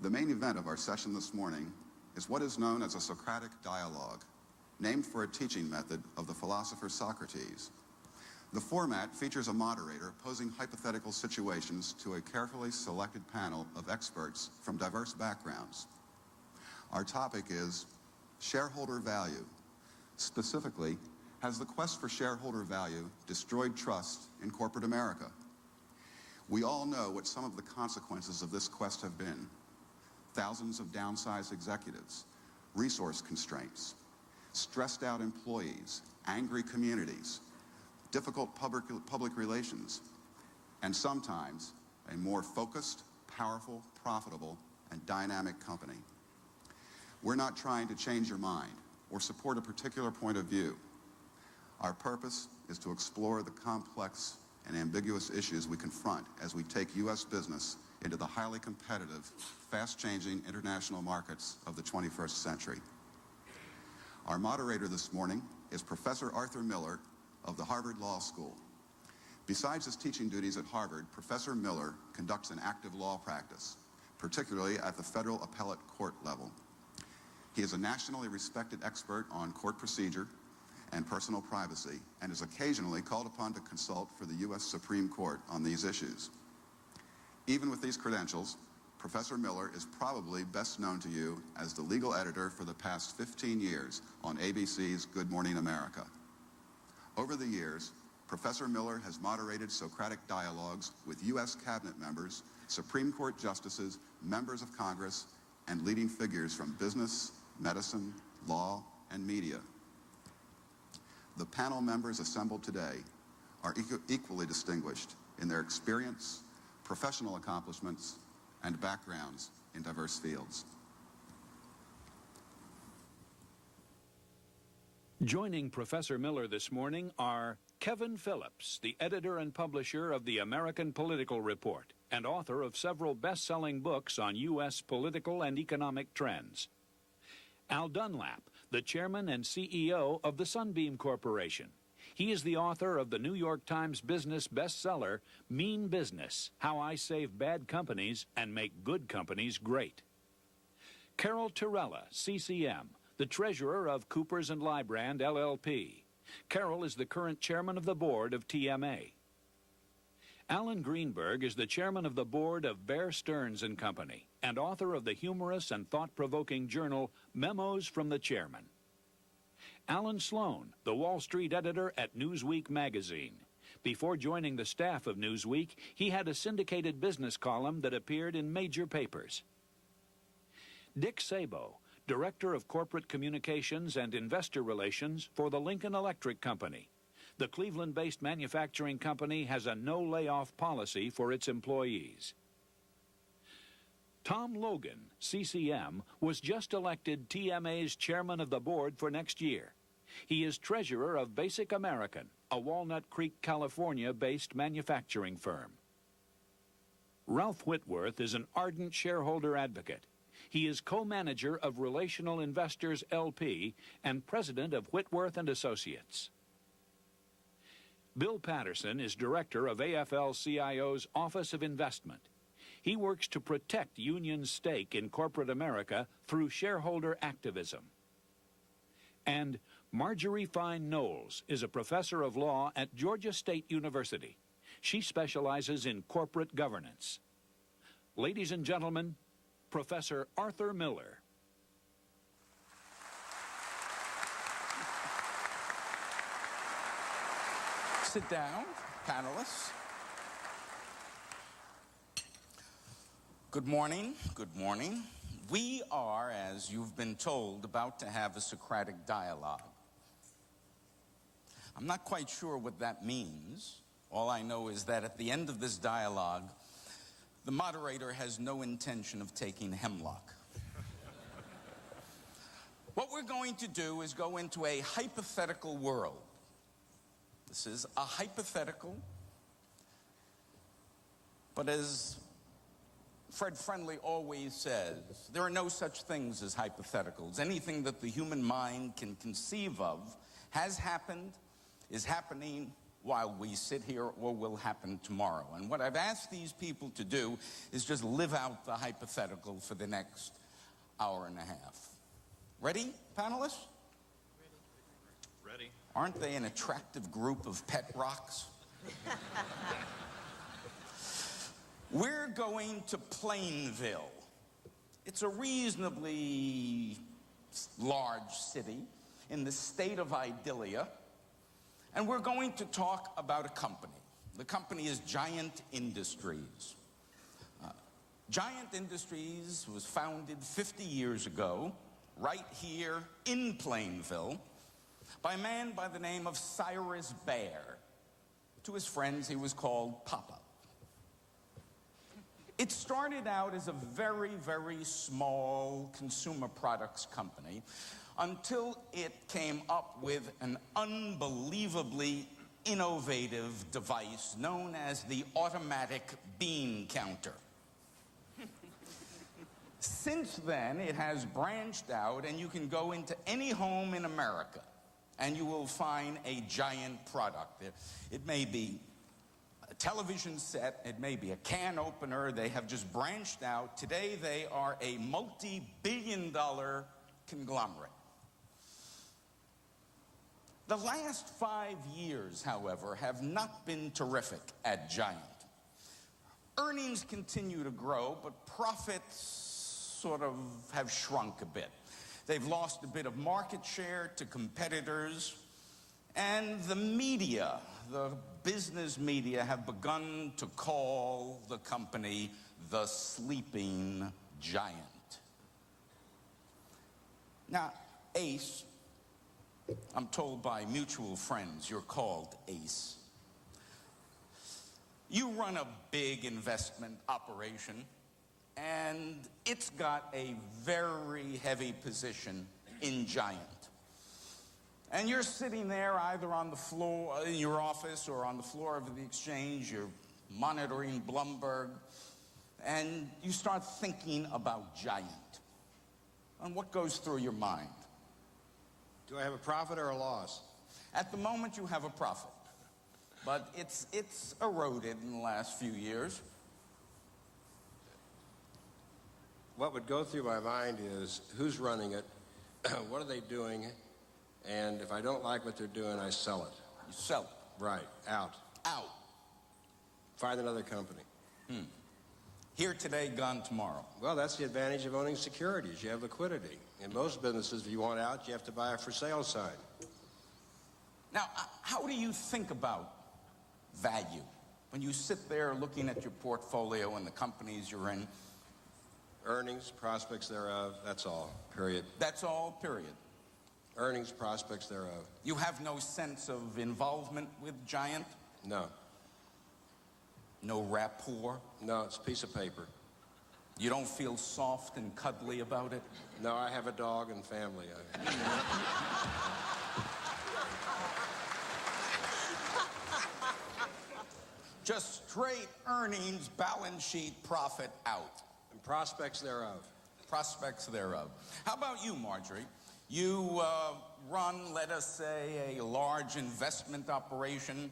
The main event of our session this morning is what is known as a Socratic dialogue, named for a teaching method of the philosopher Socrates. The format features a moderator posing hypothetical situations to a carefully selected panel of experts from diverse backgrounds. Our topic is shareholder value. Specifically, has the quest for shareholder value destroyed trust in corporate America? We all know what some of the consequences of this quest have been. Thousands of downsized executives, resource constraints, stressed out employees, angry communities, difficult public relations, and sometimes a more focused, powerful, profitable, and dynamic company. We're not trying to change your mind or support a particular point of view. Our purpose is to explore the complex and ambiguous issues we confront as we take U.S. business into the highly competitive, fast-changing international markets of the 21st century. Our moderator this morning is Professor Arthur Miller of the Harvard Law School. Besides his teaching duties at Harvard, Professor Miller conducts an active law practice, particularly at the federal appellate court level. He is a nationally respected expert on court procedure and personal privacy, and is occasionally called upon to consult for the U.S. Supreme Court on these issues. Even with these credentials, Professor Miller is probably best known to you as the legal editor for the past 15 years on ABC's Good Morning America. Over the years, Professor Miller has moderated Socratic dialogues with U.S. cabinet members, Supreme Court justices, members of Congress, and leading figures from business, medicine, law, and media. The panel members assembled today are equally distinguished in their experience, professional accomplishments, and backgrounds in diverse fields. Joining Professor Miller this morning are Kevin Phillips, the editor and publisher of the American Political Report and author of several best-selling books on U.S. political and economic trends. Al Dunlap, the chairman and CEO of the Sunbeam Corporation. He is the author of the New York Times business bestseller, Mean Business: How I Save Bad Companies and Make Good Companies Great. Carol Torella, CCM, the treasurer of Coopers & Lybrand, LLP. Carol is the current chairman of the board of TMA. Alan Greenberg is the chairman of the board of Bear Stearns & Company and author of the humorous and thought-provoking journal Memos from the Chairman. Alan Sloan, the Wall Street editor at Newsweek magazine. Before joining the staff of Newsweek, he had a syndicated business column that appeared in major papers. Dick Sabo, Director of Corporate Communications and Investor Relations for the Lincoln Electric Company. The Cleveland-based manufacturing company has a no-layoff policy for its employees. Tom Logan, CCM, was just elected TMA's chairman of the board for next year. He is treasurer of Basic American, a Walnut Creek, California-based manufacturing firm. Ralph Whitworth is an ardent shareholder advocate. He is co-manager of Relational Investors LP and president of Whitworth & Associates. Bill Patterson is director of AFL-CIO's Office of Investment. He works to protect union stake in corporate America through shareholder activism. And Marjorie Fine Knowles is a professor of law at Georgia State University. She specializes in corporate governance. Ladies and gentlemen, Professor Arthur Miller. Sit down, panelists. Good morning, good morning. We are, as you've been told, about to have a Socratic dialogue. I'm not quite sure what that means. All I know is that at the end of this dialogue, the moderator has no intention of taking hemlock. What we're going to do is go into a hypothetical world. This is a hypothetical, but as Fred Friendly always says, there are no such things as hypotheticals. Anything that the human mind can conceive of has happened, is happening, while we sit here or will happen tomorrow. And what I've asked these people to do is just live out the hypothetical for the next hour and a half. Ready, panelists? Ready. Aren't they an attractive group of pet rocks? We're going to Plainville. It's a reasonably large city in the state of Idalia, and we're going to talk about a company. The company is Giant Industries. Giant Industries was founded 50 years ago, right here in Plainville, by a man by the name of Cyrus Bear. To his friends, he was called Papa. It started out as a very, very small consumer products company until it came up with an unbelievably innovative device known as the automatic bean counter. Since then, it has branched out, and you can go into any home in America and you will find a Giant product. It may be a television set, it may be a can opener. They have just branched out. Today they are a multi-billion-dollar conglomerate. The last 5 years, however, have not been terrific at Giant. Earnings continue to grow, but profits sort of have shrunk a bit. They've lost a bit of market share to competitors, and the media, the business media, have begun to call the company the sleeping giant. Now, Ace, I'm told by mutual friends you're called Ace. You run a big investment operation, and it's got a very heavy position in Giant. And you're sitting there either on the floor in your office or on the floor of the exchange, you're monitoring Bloomberg, and you start thinking about Giant. And what goes through your mind? Do I have a profit or a loss? At the moment, you have a profit, but it's eroded in the last few years. What would go through my mind is who's running it, what are they doing, and if I don't like what they're doing, I sell it. You sell it. Right, out. Out. Find another company. Here today, gone tomorrow. Well, that's the advantage of owning securities. You have liquidity. In most businesses, if you want out, you have to buy a for sale sign. Now, how do you think about value? When you sit there looking at your portfolio and the companies you're in, Earnings, prospects thereof, that's all, period. that's all, period. Earnings, prospects thereof. You have no sense of involvement with Giant? No. No rapport? No, it's a piece of paper. You don't feel soft and cuddly about it? No, I have a dog and family. Just straight earnings, balance sheet, profit out. And prospects thereof. Prospects thereof. How about you, Marjorie? You run, let us say, a large investment operation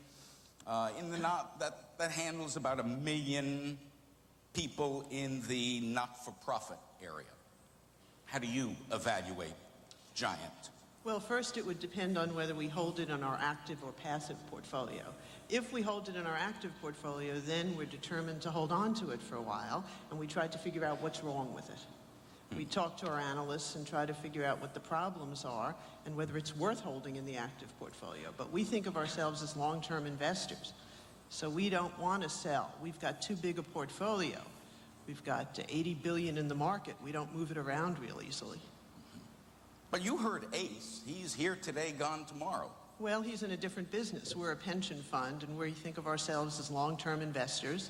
that handles about 1 million people in the not-for-profit area. How do you evaluate Giant? Well, first it would depend on whether we hold it in our active or passive portfolio. If we hold it in our active portfolio, then we're determined to hold on to it for a while, and we try to figure out what's wrong with it. We talk to our analysts and try to figure out what the problems are and whether it's worth holding in the active portfolio. But we think of ourselves as long-term investors, so we don't want to sell. We've got too big a portfolio. We've got 80 billion in the market. We don't move it around real easily. But you heard Ace. He's here today, gone tomorrow. Well, he's in a different business. We're a pension fund, and we think of ourselves as long-term investors.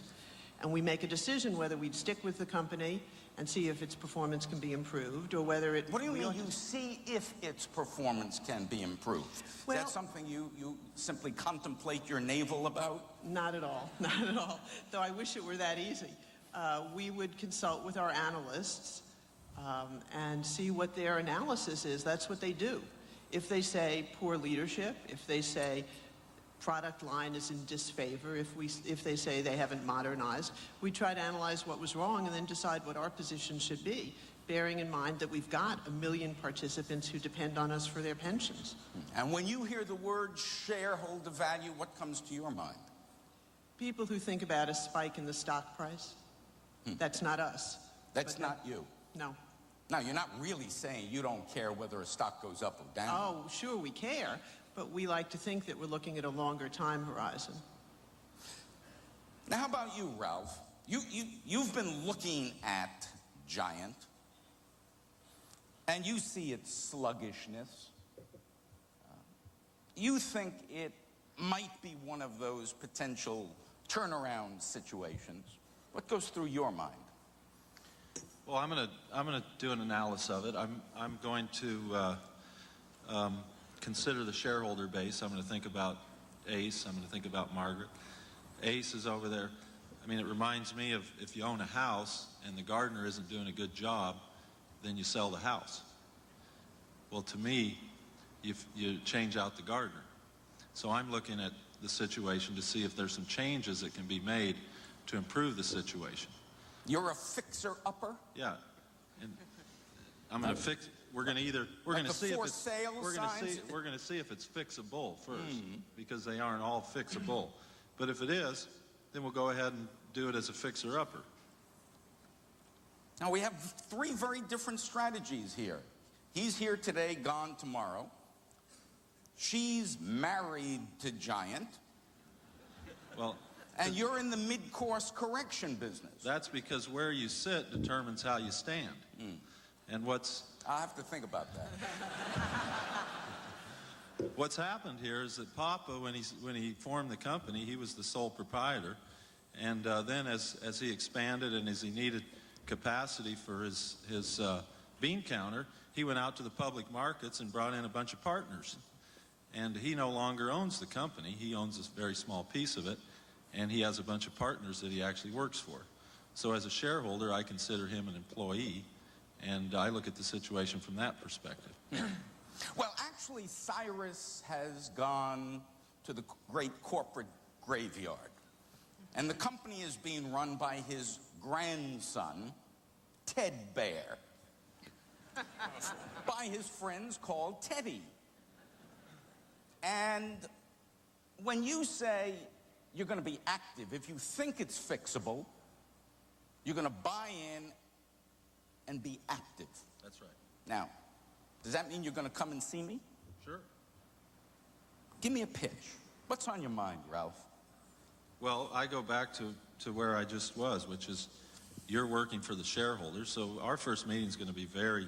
And we make a decision whether we'd stick with the company and see if its performance can be improved, or whether it... What do you mean you see if its performance can be improved? Well, is that something you simply contemplate your navel about? Not at all. Not at all. Though I wish it were that easy. We would consult with our analysts and see what their analysis is. That's what they do. If they say poor leadership, if they say product line is in disfavor, if they say they haven't modernized, we try to analyze what was wrong and then decide what our position should be, bearing in mind that we've got 1 million participants who depend on us for their pensions. And when you hear the word shareholder value, what comes to your mind? People who think about a spike in the stock price. That's not us. That's not you. No. Now, you're not really saying you don't care whether a stock goes up or down. Oh, sure, we care, but we like to think that we're looking at a longer time horizon. Now, how about you, Ralph? You've been looking at Giant, and you see its sluggishness. You think it might be one of those potential turnaround situations. What goes through your mind? Well, I'm gonna do an analysis of it. I'm going to consider the shareholder base. I'm going to think about Ace. I'm going to think about Margaret. Ace is over there. I mean, it reminds me of if you own a house and the gardener isn't doing a good job, then you sell the house. Well, to me, you change out the gardener. So I'm looking at the situation to see if there's some changes that can be made to improve the situation. You're a fixer-upper? Yeah. And I'm going to fix. We're going to either. We're going to see if it's. We're going to see if it's fixable first, because they aren't all fixable. But if it is, then we'll go ahead and do it as a fixer-upper. Now we have 3 very different strategies here. He's here today, gone tomorrow. She's married to Giant. Well. And you're in the mid-course correction business. That's because where you sit determines how you stand. And I'll have to think about that. What's happened here is that Papa, when he formed the company, he was the sole proprietor. And then as he expanded and as he needed capacity for his bean counter, he went out to the public markets and brought in a bunch of partners. And he no longer owns the company. He owns a very small piece of it. And he has a bunch of partners that he actually works for. So as a shareholder, I consider him an employee, and I look at the situation from that perspective. Well, actually, Cyrus has gone to the great corporate graveyard. And the company is being run by his grandson, Ted Bear, by his friends called Teddy. And when you say you're going to be active, if you think it's fixable, you're going to buy in and be active. That's right. Now, does that mean you're going to come and see me? Sure. Give me a pitch. What's on your mind, Ralph? Well, I go back to where I just was, which is you're working for the shareholders. So our first meeting is going to be very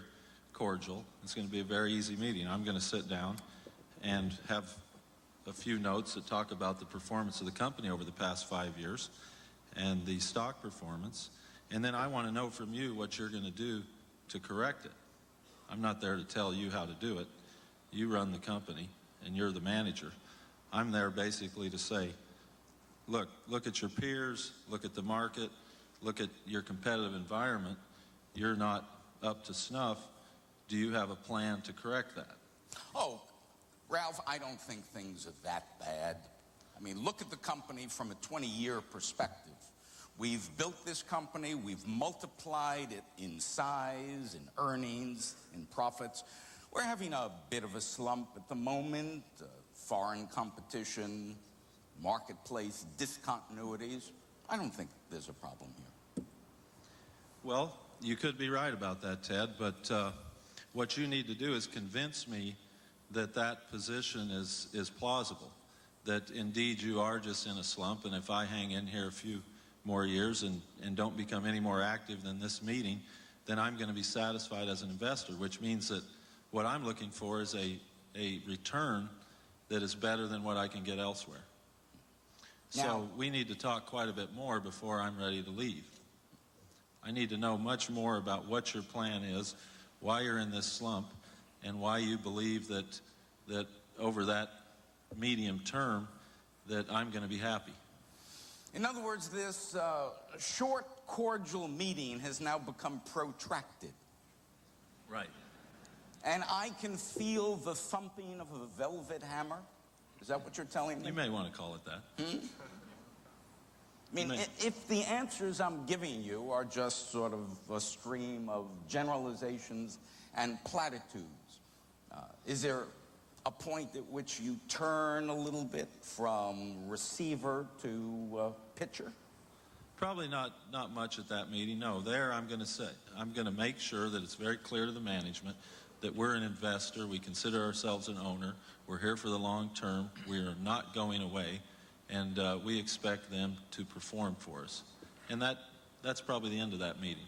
cordial. It's going to be a very easy meeting. I'm going to sit down and have a few notes that talk about the performance of the company over the past 5 years and the stock performance. And then I want to know from you what you're going to do to correct it. I'm not there to tell you how to do it. You run the company and you're the manager. I'm there basically to say, look at your peers, look at the market, look at your competitive environment. You're not up to snuff. Do you have a plan to correct that? Oh, Ralph, I don't think things are that bad. I mean, look at the company from a 20-year perspective. We've built this company, we've multiplied it in size, in earnings, in profits. We're having a bit of a slump at the moment, foreign competition, marketplace discontinuities. I don't think there's a problem here. Well, you could be right about that, Ted, but what you need to do is convince me that position is plausible, that indeed you are just in a slump, and if I hang in here a few more years and don't become any more active than this meeting, then I'm going to be satisfied as an investor, which means that what I'm looking for is a return that is better than what I can get elsewhere. So we need to talk quite a bit more before I'm ready to leave. I need to know much more about what your plan is, why you're in this slump, and why you believe that over that medium term that I'm going to be happy. In other words, this short, cordial meeting has now become protracted. Right. And I can feel the thumping of a velvet hammer. Is that what you're telling me? You may want to call it that. I mean, if the answers I'm giving you are just sort of a stream of generalizations and platitudes, is there a point at which you turn a little bit from receiver to pitcher? Probably not much at that meeting. No, there I'm going to make sure that it's very clear to the management that we're an investor. We consider ourselves an owner. We're here for the long term. We are not going away. And we expect them to perform for us. And that's probably the end of that meeting.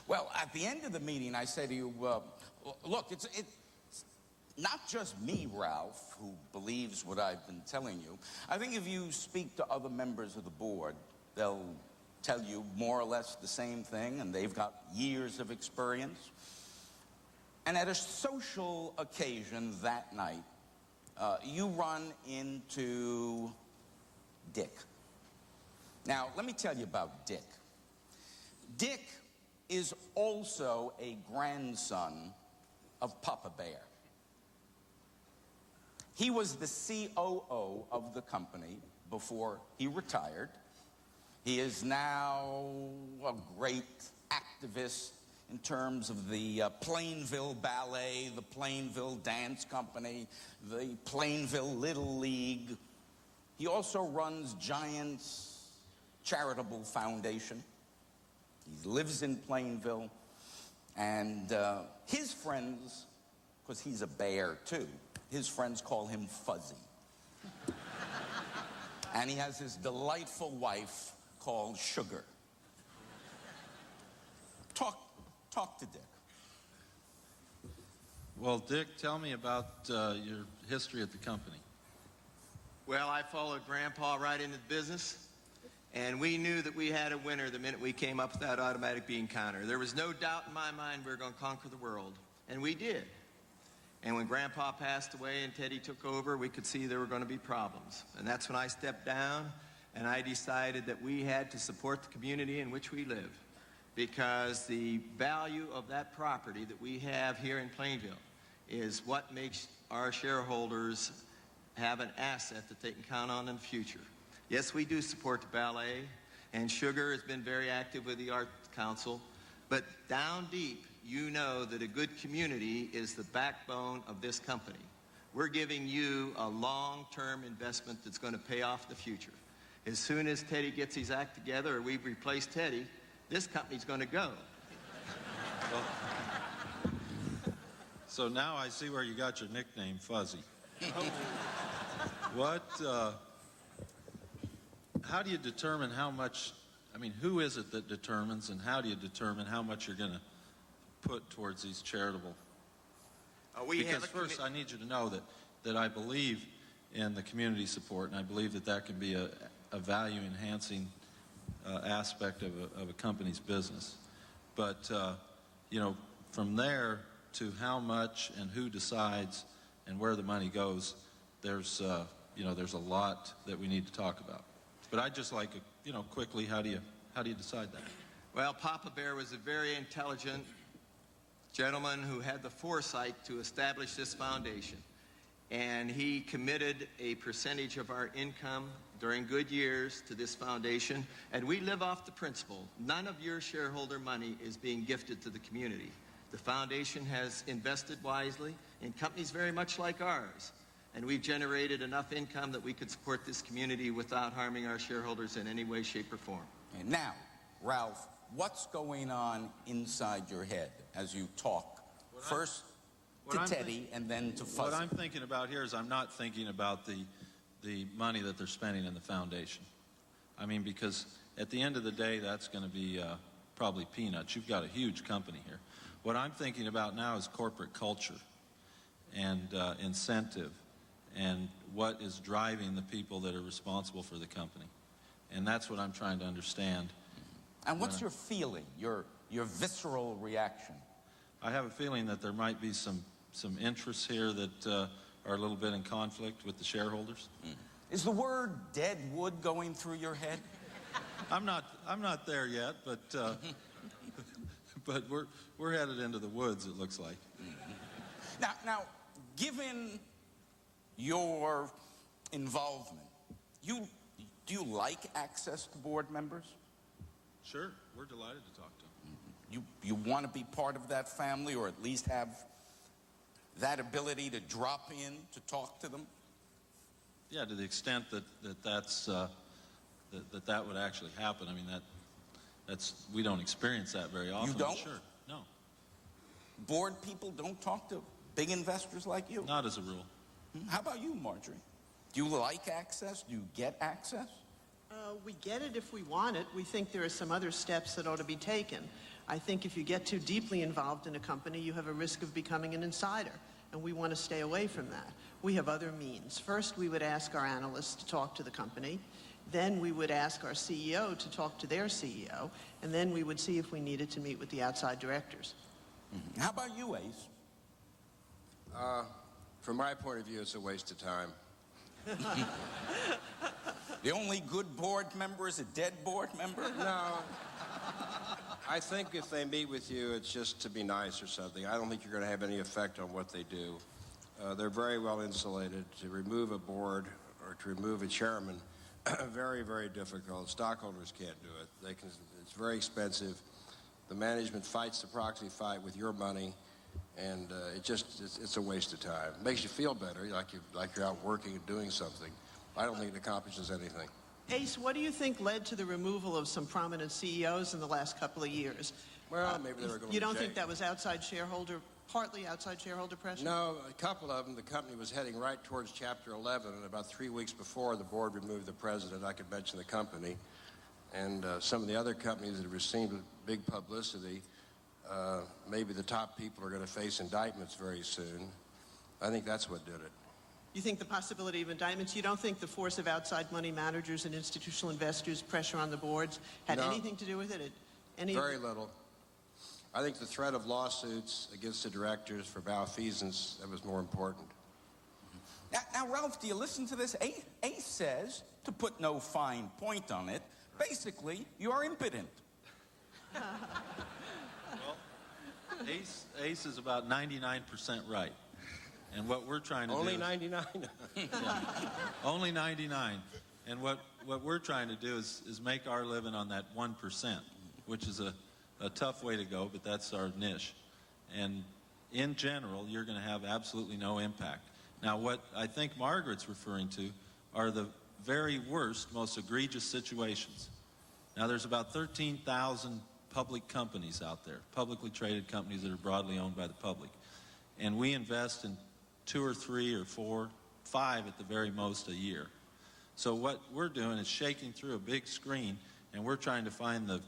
Well, at the end of the meeting, I say to you, look, it's not just me, Ralph, who believes what I've been telling you. I think if you speak to other members of the board, they'll tell you more or less the same thing, and they've got years of experience. And at a social occasion that night, you run into Dick. Now, let me tell you about Dick. Dick is also a grandson of Papa Bear. He was the COO of the company before he retired. He is now a great activist in terms of the Plainville Ballet, the Plainville Dance Company, the Plainville Little League. He also runs Giants Charitable Foundation. He lives in Plainville. And his friends, because he's a bear too, his friends call him Fuzzy. And he has his delightful wife called Sugar. Talk to Dick. Well, Dick, tell me about your history at the company. Well, I followed Grandpa right into the business, and we knew that we had a winner the minute we came up with that automatic bean counter. There was no doubt in my mind we were going to conquer the world, and we did. And when Grandpa passed away and Teddy took over, we could see there were going to be problems. And that's when I stepped down, and I decided that we had to support the community in which we live, because the value of that property that we have here in Plainville is what makes our shareholders have an asset that they can count on in the future. Yes, we do support the ballet, and Sugar has been very active with the Art Council, but down deep, you know that a good community is the backbone of this company. We're giving you a long-term investment that's going to pay off in the future. As soon as Teddy gets his act together, or we've replaced Teddy, this company's going to go. Well, so now I see where you got your nickname, Fuzzy. How do you determine how much, who is it that determines, and how do you determine how much you're going to put towards these charitable? Because first I need you to know that I believe in the community support, and I believe that can be a value-enhancing aspect of a company's business. But, from there to how much and who decides and where the money goes, there's a lot that we need to talk about. But I'd just like, quickly, how do you decide that? Well, Papa Bear was a very intelligent gentleman who had the foresight to establish this foundation. And he committed a percentage of our income during good years to this foundation. And we live off the principle, none of your shareholder money is being gifted to the community. The foundation has invested wisely in companies very much like ours. And we've generated enough income that we could support this community without harming our shareholders in any way, shape, or form. And now, Ralph, what's going on inside your head as you talk? First to Teddy and then to Fuzzy. What I'm thinking about here is I'm not thinking about the money that they're spending in the foundation. Because at the end of the day, that's going to be probably peanuts. You've got a huge company here. What I'm thinking about now is corporate culture and incentive and what is driving the people that are responsible for the company. And that's what I'm trying to understand. And what's your feeling, your visceral reaction? I have a feeling that there might be some interests here that are a little bit in conflict with the shareholders. Is the word dead wood going through your head? I'm not there yet, but but we're headed into the woods, it looks like. Now, given your involvement. Do you like access to board members? Sure, we're delighted to talk to them. You want to be part of that family, or at least have that ability to drop in to talk to them? Yeah, to the extent that that would actually happen. I mean, that's we don't experience that very often. You don't? Sure, no. Board people don't talk to big investors like you? Not as a rule. How about you, Marjorie? Do you like access? Do you get access? We get it if we want it. We think there are some other steps that ought to be taken. I think if you get too deeply involved in a company, you have a risk of becoming an insider, and we want to stay away from that. We have other means. First, we would ask our analysts to talk to the company. Then we would ask our CEO to talk to their CEO, and then we would see if we needed to meet with the outside directors. How about you, Ace? From my point of view, it's a waste of time. The only good board member is a dead board member? No. I think if they meet with you, it's just to be nice or something. I don't think you're going to have any effect on what they do. They're very well insulated. To remove a board or to remove a chairman, very, very difficult. Stockholders can't do it. It's very expensive. The management fights the proxy fight with your money, and it's a waste of time. It makes you feel better, like you're out working and doing something. I don't think it accomplishes anything. Ace, what do you think led to the removal of some prominent CEOs in the last couple of years? Well, maybe they were going to You don't think that was partly outside shareholder pressure? No, a couple of them. The company was heading right towards Chapter 11, and about 3 weeks before the board removed the president, I could mention the company. And some of the other companies that have received big publicity, maybe the top people are going to face indictments very soon. I think that's what did it. You think the possibility of indictments, you don't think the force of outside money managers and institutional investors' pressure on the boards had anything to do with it? Very little. I think the threat of lawsuits against the directors for malfeasance, that was more important. Now, Ralph, do you listen to this? Ace says, to put no fine point on it, basically, you're impotent. Well, Ace is about 99% right. And what we're trying to Only do... 99? Yeah, only 99. And what we're trying to do is make our living on that 1%, which is a tough way to go, but that's our niche. And in general, you're going to have absolutely no impact. Now, what I think Margaret's referring to are the very worst, most egregious situations. Now, there's about 13,000 public companies out there, publicly traded companies that are broadly owned by the public. And we invest in 2 or 3 or 4, 5 at the very most a year. So what we're doing is shaking through a big screen, and we're trying to find the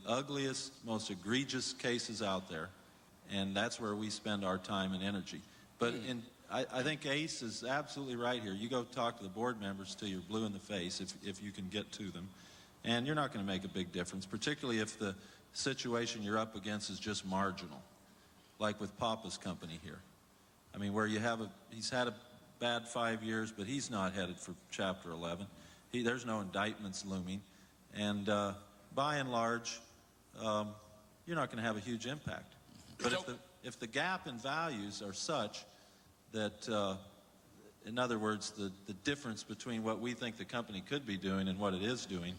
ugliest, most egregious cases out there, and that's where we spend our time and energy. But I think Ace is absolutely right here. You go talk to the board members till you're blue in the face, if you can get to them, and you're not going to make a big difference, particularly if the situation you're up against is just marginal, like with Papa's company here. I mean, where he's had a bad 5 years, but he's not headed for Chapter 11. There's no indictments looming, and by and large, you're not going to have a huge impact. But if the gap in values are such that, in other words, the difference between what we think the company could be doing and what it is doing,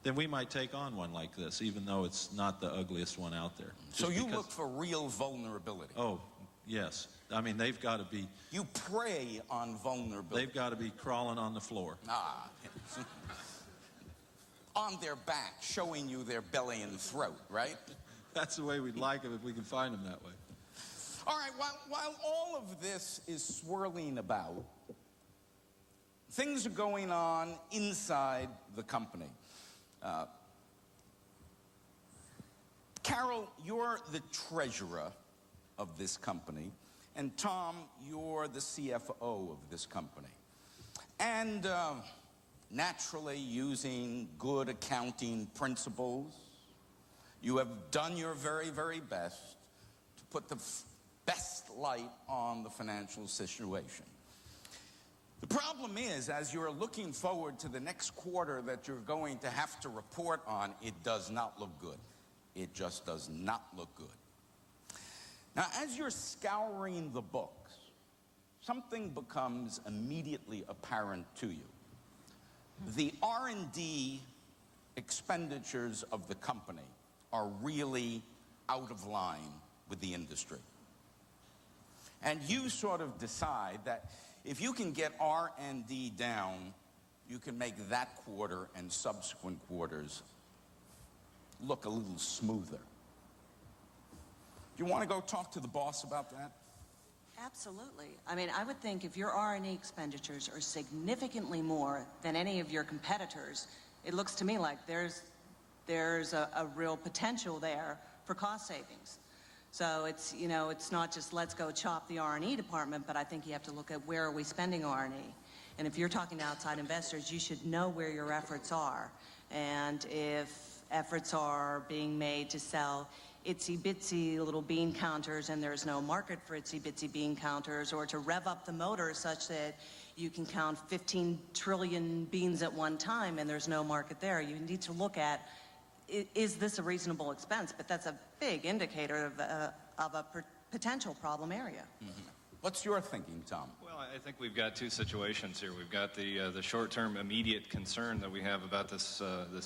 then we might take on one like this, even though it's not the ugliest one out there. So you look for real vulnerability? Oh, yes. I mean, they've got to be... You prey on vulnerability? They've got to be crawling on the floor. On their back, showing you their belly and throat, right? That's the way we'd like them if we could find them that way. All right, while all of this is swirling about, things are going on inside the company. Carol, you're the treasurer of this company, and Tom, you're the CFO of this company. And naturally, using good accounting principles, you have done your very, very best to put the best light on the financial situation. The problem is, as you're looking forward to the next quarter that you're going to have to report on, it does not look good. It just does not look good. Now, as you're scouring the books, something becomes immediately apparent to you. The R&D expenditures of the company are really out of line with the industry. And you sort of decide that if you can get R&D down, you can make that quarter and subsequent quarters look a little smoother. Do you want to go talk to the boss about that? Absolutely. I mean, I would think if your R&E expenditures are significantly more than any of your competitors, it looks to me like there's a real potential there for cost savings. So it's, you know, it's not just let's go chop the R&E department, but I think you have to look at where are we spending R&E. And if you're talking to outside investors, you should know where your efforts are. And if efforts are being made to sell itsy-bitsy little bean counters and there's no market for itsy-bitsy bean counters, or to rev up the motor such that you can count 15 trillion beans at one time and there's no market there, you need to look at, is this a reasonable expense? But that's a big indicator of a potential problem area. Mm-hmm. What's your thinking, Tom? Well, I think we've got two situations here. We've got the short-term immediate concern that we have about this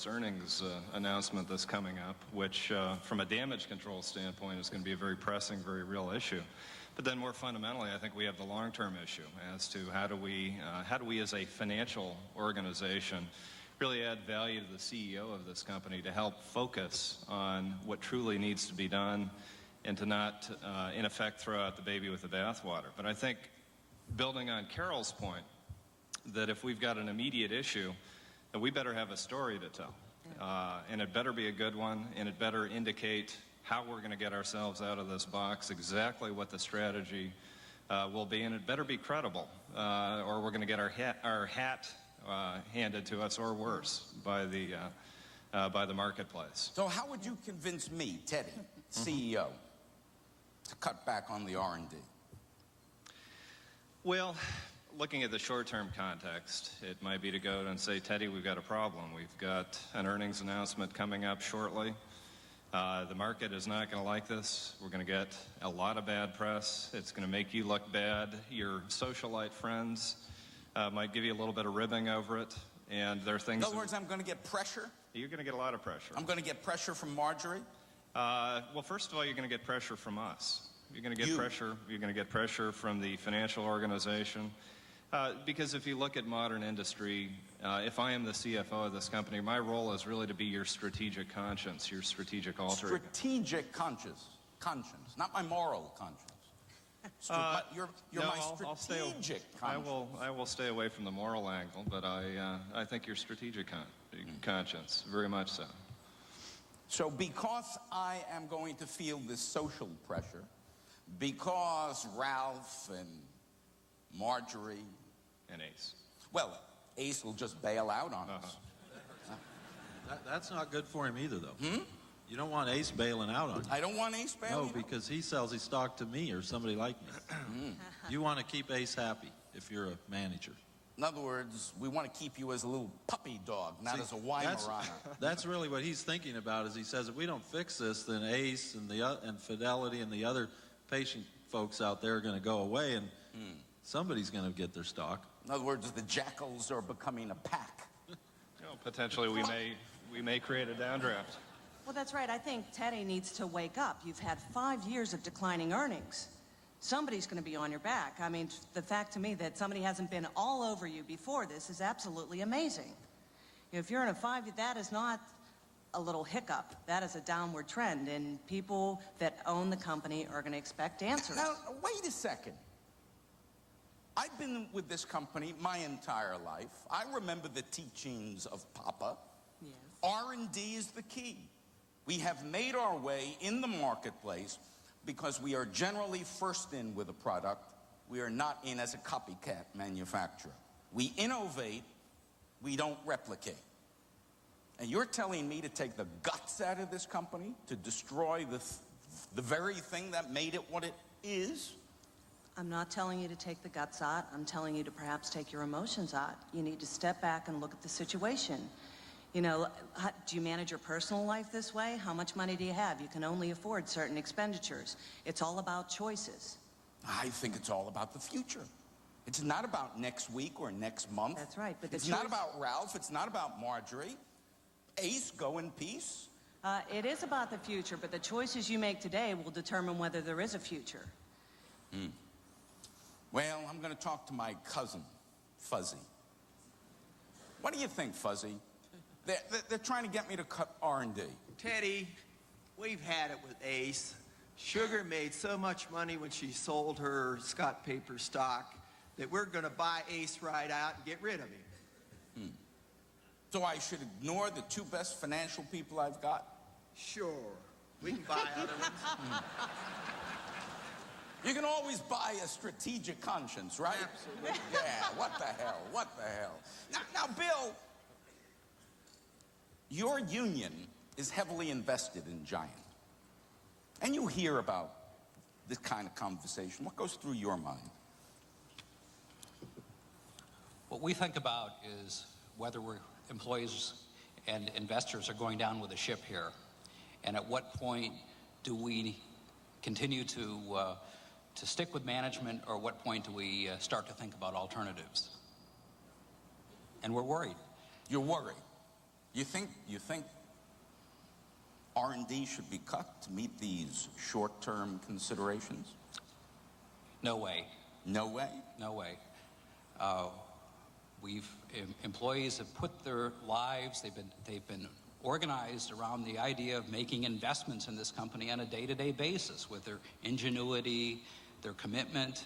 earnings announcement that's coming up, which from a damage control standpoint is going to be a very pressing, very real issue. But then more fundamentally, I think we have the long-term issue as to how do we as a financial organization really add value to the CEO of this company to help focus on what truly needs to be done and to not, in effect, throw out the baby with the bathwater. But I think, building on Carol's point, that if we've got an immediate issue, then we better have a story to tell. And it better be a good one, and it better indicate how we're going to get ourselves out of this box, exactly what the strategy will be, and it better be credible, or we're going to get our hat handed to us, or worse, by the marketplace. So how would you convince me, Teddy, CEO, to cut back on the R&D? Well, looking at the short-term context, it might be to go and say, Teddy, we've got a problem. We've got an earnings announcement coming up shortly. The market is not going to like this. We're going to get a lot of bad press. It's going to make you look bad. Your socialite friends might give you a little bit of ribbing over it. And there are things... In other words, I'm going to get pressure? You're going to get a lot of pressure. I'm going to get pressure from Marjorie? Well, first of all, you're going to get pressure from us. You're going to get pressure. You're going to get pressure from the financial organization. Because if you look at modern industry, if I am the CFO of this company, my role is really to be your strategic conscience, your strategic alter ego. Strategic conscience, not my moral conscience. You're my strategic conscience. I will stay away from the moral angle, but I think you're strategic conscience, very much so. So because I am going to feel this social pressure, because Ralph and Marjorie and Ace. Well, Ace will just bail out on us. That's not good for him either, though. You don't want Ace bailing out on you. I don't want Ace bailing out? No, because he sells his stock to me or somebody like me. You want to keep Ace happy if you're a manager. In other words, we want to keep you as a little puppy dog, not as a Weimaraner. That's really what he's thinking about, is he says, if we don't fix this, then Ace and Fidelity and the other patient folks out there are going to go away, and somebody's going to get their stock. In other words, the jackals are becoming a pack. Well, potentially we may create a downdraft. Well, that's right. I think Teddy needs to wake up. You've had 5 years of declining earnings. Somebody's going to be on your back. I mean, the fact to me that somebody hasn't been all over you before this is absolutely amazing. If you're in a 5, that is not a little hiccup. That is a downward trend, and people that own the company are going to expect answers. Now, wait a second. I've been with this company my entire life. I remember the teachings of Papa. Yes. R&D is the key. We have made our way in the marketplace because we are generally first in with a product. We are not in as a copycat manufacturer. We innovate, we don't replicate. And you're telling me to take the guts out of this company, to destroy the very thing that made it what it is? I'm not telling you to take the guts out. I'm telling you to perhaps take your emotions out. You need to step back and look at the situation. You know, do you manage your personal life this way? How much money do you have? You can only afford certain expenditures. It's all about choices. I think it's all about the future. It's not about next week or next month. That's right, but it's not about Ralph. It's not about Marjorie. Ace, go in peace. It is about the future, but the choices you make today will determine whether there is a future. Well, I'm going to talk to my cousin, Fuzzy. What do you think, Fuzzy? They're trying to get me to cut R&D. Teddy, we've had it with Ace. Sugar made so much money when she sold her Scott Paper stock that we're going to buy Ace right out and get rid of him. So I should ignore the two best financial people I've got? Sure. We can buy other ones. You can always buy a strategic conscience, right? Absolutely. Yeah, what the hell? What the hell? Now, Bill, your union is heavily invested in Giant. And you hear about this kind of conversation. What goes through your mind? What we think about is whether employees and investors are going down with the ship here, and at what point do we continue to stick with management, or what point do we start to think about alternatives? And we're worried. You're worried. You think R&D should be cut to meet these short-term considerations? No way. No way? No way. Employees have put their lives, they've been organized around the idea of making investments in this company on a day-to-day basis with their ingenuity, their commitment,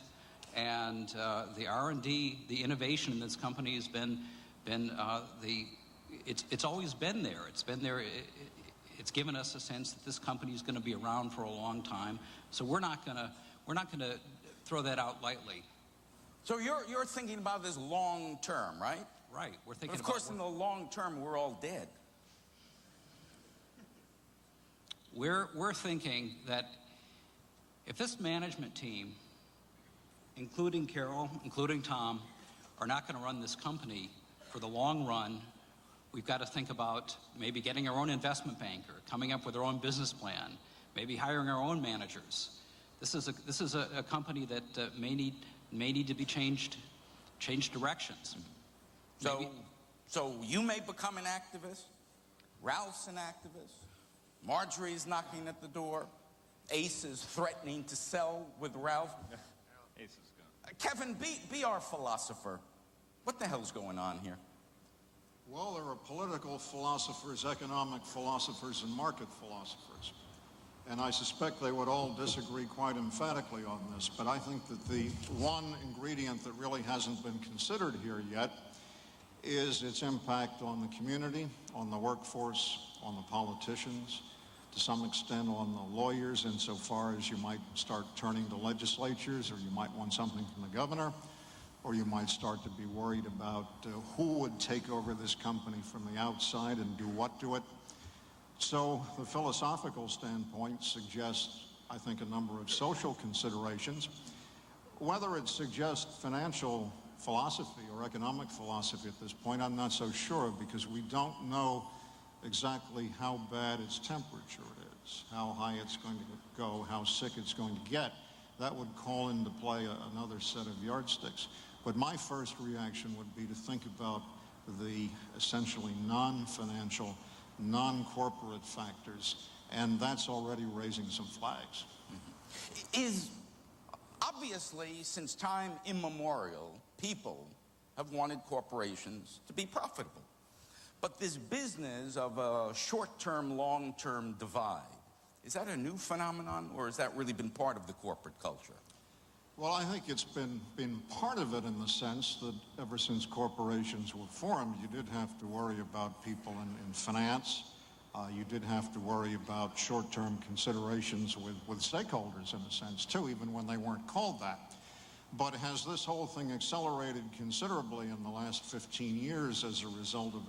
and the R&D, the innovation in this company has it's always been there. It's been there. It's given us a sense that this company is going to be around for a long time. So we're not going to throw that out lightly. So you're thinking about this long term, right? Right. We're thinking. But of course, in the long term, we're all dead. We're thinking that if this management team, including Carol, including Tom, are not going to run this company for the long run, we've got to think about maybe getting our own investment banker, coming up with our own business plan, maybe hiring our own managers. This is a company that may need to be changed directions. So you may become an activist. Ralph's an activist. Marjorie's knocking at the door. Ace is threatening to sell with Ralph. Ace is gone. Kevin, be our philosopher. What the hell's going on here? Well, there are political philosophers, economic philosophers, and market philosophers. And I suspect they would all disagree quite emphatically on this. But I think that the one ingredient that really hasn't been considered here yet is its impact on the community, on the workforce, on the politicians, to some extent on the lawyers, insofar as you might start turning to legislatures, or you might want something from the governor, or you might start to be worried about who would take over this company from the outside and do what to it. So the philosophical standpoint suggests, I think, a number of social considerations. Whether it suggests financial philosophy or economic philosophy at this point, I'm not so sure, because we don't know exactly how bad its temperature is, how high it's going to go, how sick it's going to get. That would call into play another set of yardsticks. But my first reaction would be to think about the essentially non-financial, non-corporate factors, and that's already raising some flags. Obviously, since time immemorial, people have wanted corporations to be profitable. But this business of a short-term, long-term divide, is that a new phenomenon, or has that really been part of the corporate culture? Well, I think it's been part of it, in the sense that ever since corporations were formed, you did have to worry about people in finance. You did have to worry about short-term considerations with stakeholders, in a sense, too, even when they weren't called that. But has this whole thing accelerated considerably in the last 15 years as a result of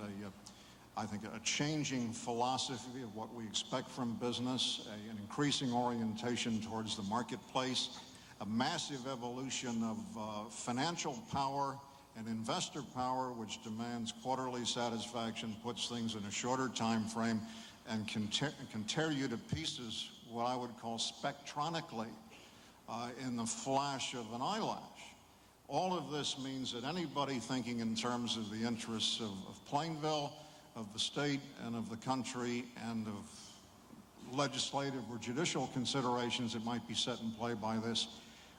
I think, a changing philosophy of what we expect from business, an increasing orientation towards the marketplace, a massive evolution of financial power and investor power, which demands quarterly satisfaction, puts things in a shorter time frame, and can tear you to pieces, what I would call spectronically, in the flash of an eyelash. All of this means that anybody thinking in terms of the interests of Plainville, of the state, and of the country, and of legislative or judicial considerations that might be set in play by this,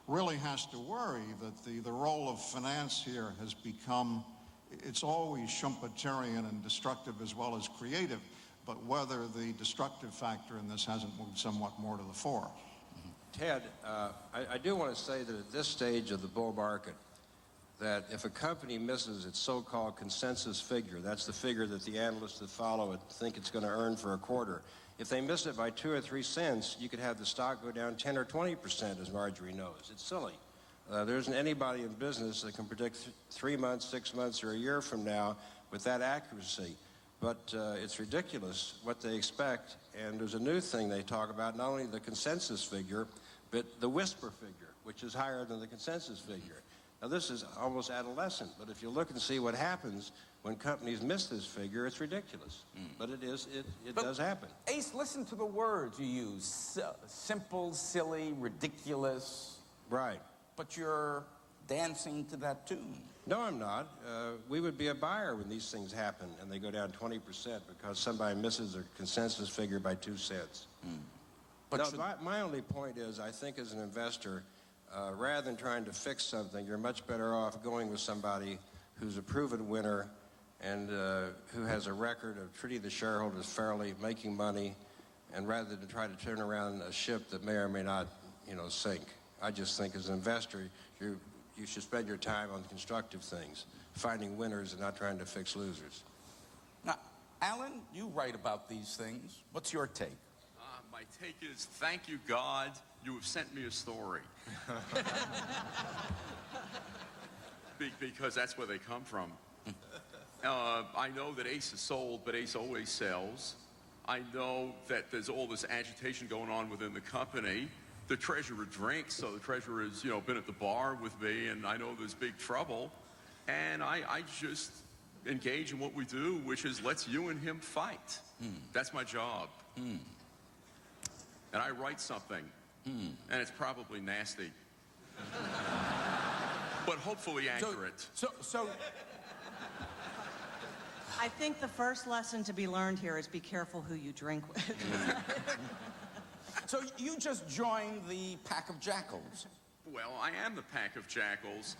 really has to worry that the role of finance here has become, it's always Schumpeterian and destructive as well as creative, but whether the destructive factor in this hasn't moved somewhat more to the fore. Ted, I do want to say that at this stage of the bull market, that if a company misses its so-called consensus figure, that's the figure that the analysts that follow it think it's going to earn for a quarter, if they miss it by 2 or 3 cents, you could have the stock go down 10 or 20%, as Marjorie knows. It's silly. There isn't anybody in business that can predict 3 months, 6 months, or a year from now with that accuracy. But it's ridiculous what they expect. And there's a new thing they talk about, not only the consensus figure, but the whisper figure, which is higher than the consensus figure. Now, this is almost adolescent, but if you look and see what happens when companies miss this figure, it's ridiculous. But it does happen. Ace, listen to the words you use. Simple, silly, ridiculous. Right. But you're dancing to that tune. No, I'm not. We would be a buyer when these things happen and they go down 20% because somebody misses their consensus figure by 2 cents. But no, my only point is, I think as an investor, rather than trying to fix something, you're much better off going with somebody who's a proven winner and who has a record of treating the shareholders fairly, making money, and rather than try to turn around a ship that may or may not, sink. I just think as an investor, you should spend your time on constructive things, finding winners and not trying to fix losers. Now, Alan, you write about these things. What's your take? My take is, thank you, God, you have sent me a story. Because that's where they come from. I know that Ace is sold, but Ace always sells. I know that there's all this agitation going on within the company. The treasurer drinks, so the treasurer has, been at the bar with me, and I know there's big trouble. And I just engage in what we do, which is let's you and him fight. That's my job. And I write something, and it's probably nasty. But hopefully accurate. So I think the first lesson to be learned here is be careful who you drink with. So you just joined the pack of jackals. Well, I am the pack of jackals,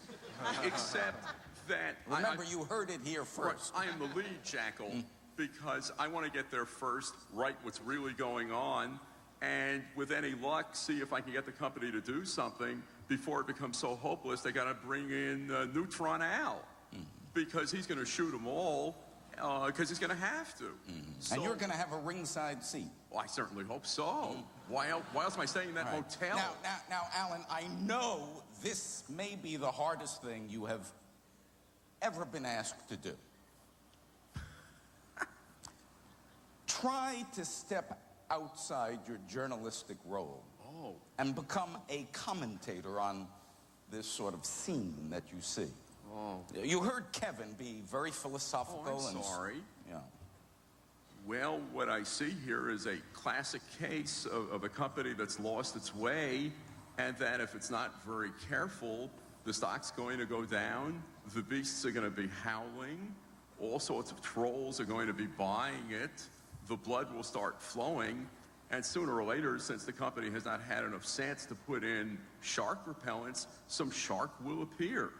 except that... Remember, you heard it here first. I am the lead jackal because I want to get there first, write what's really going on, and with any luck, see if I can get the company to do something before it becomes so hopeless they got to bring in Neutron Al, because he's going to shoot them all, because he's going to have to. So, and you're going to have a ringside seat. Well, I certainly hope so. Why else am I staying in that hotel? Now, Alan, I know this may be the hardest thing you have ever been asked to do. Try to step outside your journalistic role and become a commentator on this sort of scene that you see. You heard Kevin be very philosophical. I'm sorry. Yeah. Well, what I see here is a classic case of a company that's lost its way, and that if it's not very careful, the stock's going to go down, the beasts are going to be howling, all sorts of trolls are going to be buying it, the blood will start flowing, and sooner or later, since the company has not had enough sense to put in shark repellents, some shark will appear.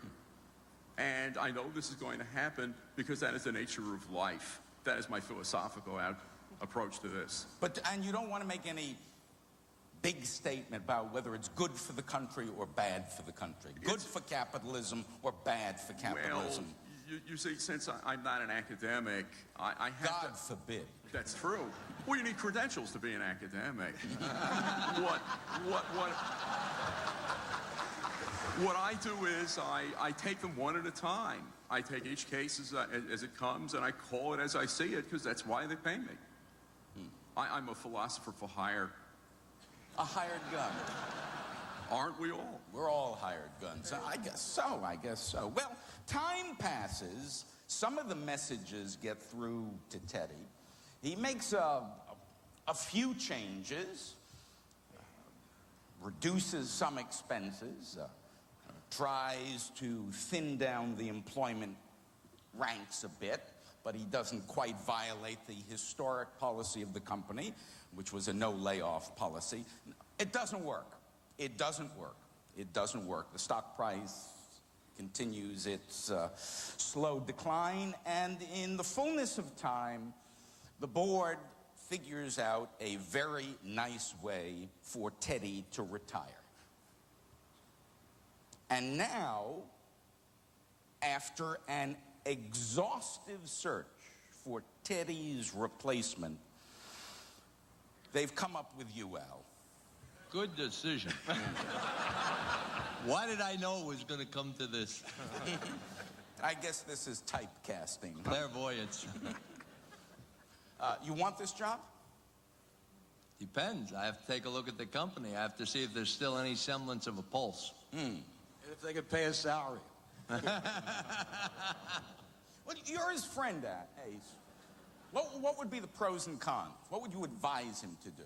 And I know this is going to happen because that is the nature of life. That is my philosophical approach to this. And you don't want to make any big statement about whether it's good for the country or bad for the country. Good for capitalism or bad for capitalism. Well, you see, since I'm not an academic, I have God forbid. That's true. Well, you need credentials to be an academic. What I do is I take them one at a time. I take each case as it comes, and I call it as I see it, because that's why they pay me. I'm a philosopher for hire. A hired gun. Aren't we all? We're all hired guns. I guess so. Well, time passes. Some of the messages get through to Teddy. He makes a few changes, reduces some expenses, tries to thin down the employment ranks a bit, but he doesn't quite violate the historic policy of the company, which was a no layoff policy. It doesn't work. It doesn't work. It doesn't work. The stock price continues its slow decline, and in the fullness of time, the board figures out a very nice way for Teddy to retire. And now, after an exhaustive search for Teddy's replacement, they've come up with you, Al. Good decision. Why did I know it was going to come to this? I guess this is typecasting. Huh? Clairvoyance. You want this job? Depends. I have to take a look at the company. I have to see if there's still any semblance of a pulse. If they could pay a salary. Well, you're his friend, Ace. What would be the pros and cons? What would you advise him to do?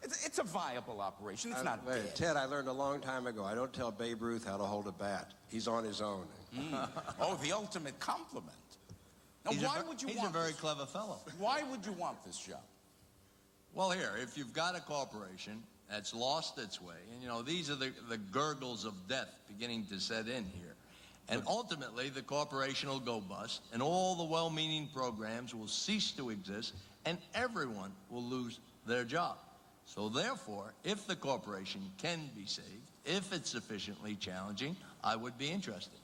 It's a viable operation. It's not dead. Ted, I learned a long time ago, I don't tell Babe Ruth how to hold a bat. He's on his own. Oh, the ultimate compliment. Now, why would you want He's a very clever fellow. Why would you want this job? Well, here, if you've got a corporation that's lost its way, and, you know, these are the gurgles of death beginning to set in here, and ultimately the corporation will go bust, and all the well-meaning programs will cease to exist, and everyone will lose their job. So therefore, if the corporation can be saved, if it's sufficiently challenging, I would be interested.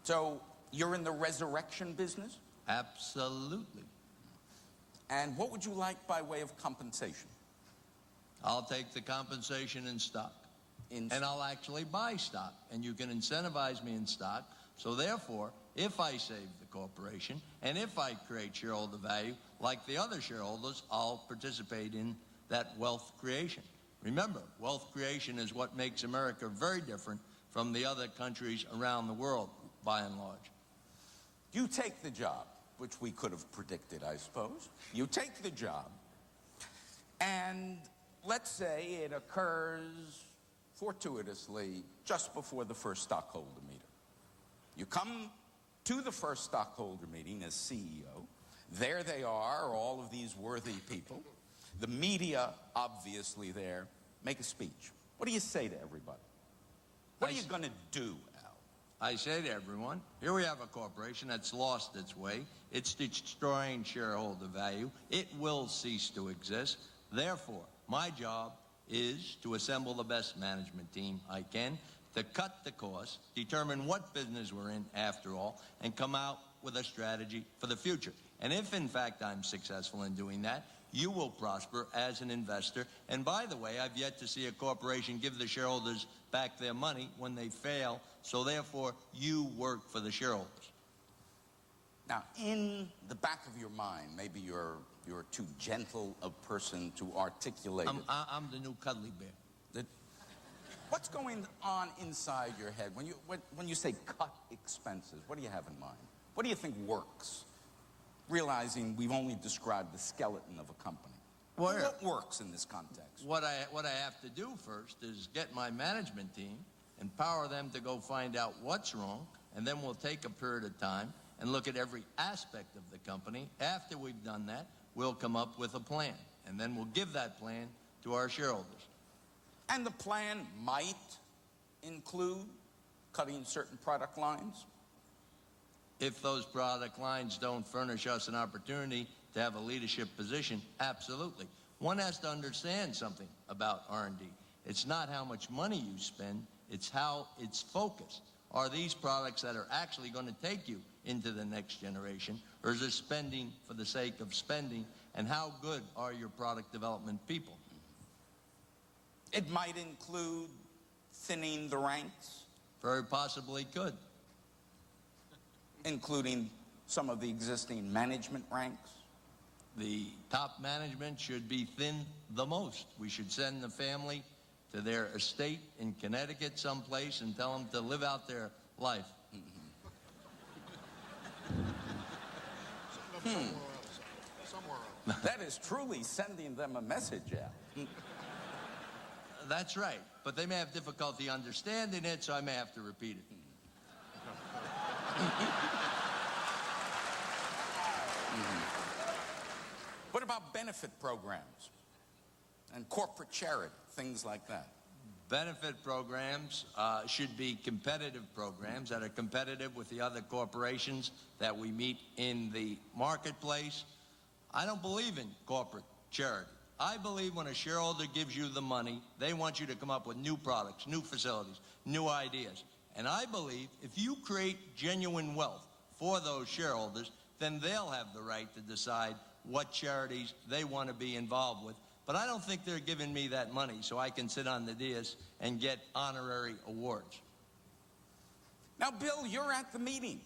So you're in the resurrection business? Absolutely. And what would you like by way of compensation? I'll take the compensation in stock. And I'll actually buy stock. And you can incentivize me in stock. So therefore, if I save the corporation and if I create shareholder value, like the other shareholders, I'll participate in that wealth creation. Remember, wealth creation is what makes America very different from the other countries around the world, by and large. You take the job, which we could have predicted, I suppose. You take the job, and let's say it occurs fortuitously just before the first stockholder meeting. You come to the first stockholder meeting as CEO. There they are, all of these worthy people. The media, obviously there. Make a speech. What do you say to everybody? What are you going to do, Al? I say to everyone, here we have a corporation that's lost its way. It's destroying shareholder value. It will cease to exist. Therefore, my job is to assemble the best management team I can, to cut the costs, determine what business we're in after all, and come out with a strategy for the future. And if, in fact, I'm successful in doing that, you will prosper as an investor. And by the way, I've yet to see a corporation give the shareholders back their money when they fail. So therefore, you work for the shareholders. Now, in the back of your mind, maybe you're too gentle a person to articulate it. I'm the new cuddly bear. What's going on inside your head when you say cut expenses? What do you have in mind? What do you think works? Realizing we've only described the skeleton of a company. What works in this context? What I have to do first is get my management team, empower them to go find out what's wrong, and then we'll take a period of time and look at every aspect of the company. After we've done that, we'll come up with a plan, and then we'll give that plan to our shareholders. And the plan might include cutting certain product lines? If those product lines don't furnish us an opportunity to have a leadership position, absolutely. One has to understand something about R&D. It's not how much money you spend, it's how it's focused. Are these products that are actually going to take you into the next generation, or is it spending for the sake of spending? And how good are your product development people? It might include thinning the ranks? Very possibly could. Including some of the existing management ranks? The top management should be thinned the most. We should send the family to their estate in Connecticut someplace and tell them to live out their life. Somewhere else. That is truly sending them a message out. That's right. But they may have difficulty understanding it, so I may have to repeat it. What about benefit programs and corporate charity, things like that? Benefit programs should be competitive programs that are competitive with the other corporations that we meet in the marketplace. I don't believe in corporate charity. I believe when a shareholder gives you the money, they want you to come up with new products, new facilities, new ideas. And I believe if you create genuine wealth for those shareholders, then they'll have the right to decide what charities they want to be involved with. But I don't think they're giving me that money so I can sit on the dais and get honorary awards. Now, Bill, you're at the meeting,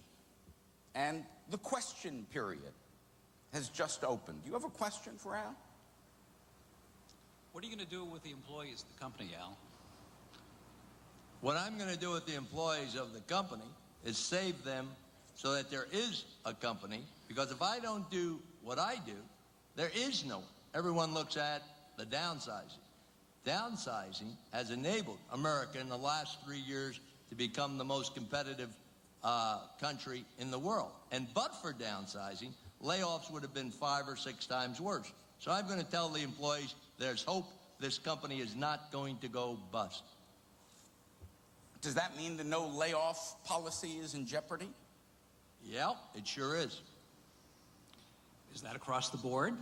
and the question period has just opened. Do you have a question for Al? What are you going to do with the employees of the company, Al? What I'm going to do with the employees of the company is save them so that there is a company, because if I don't do what I do, there is no one. Everyone looks at the downsizing. Downsizing has enabled America in the last 3 years to become the most competitive country in the world. And but for downsizing, layoffs would have been 5 or 6 times worse. So I'm going to tell the employees there's hope. This company is not going to go bust. Does that mean the no layoff policy is in jeopardy? Yep, it sure is. Is that across the board?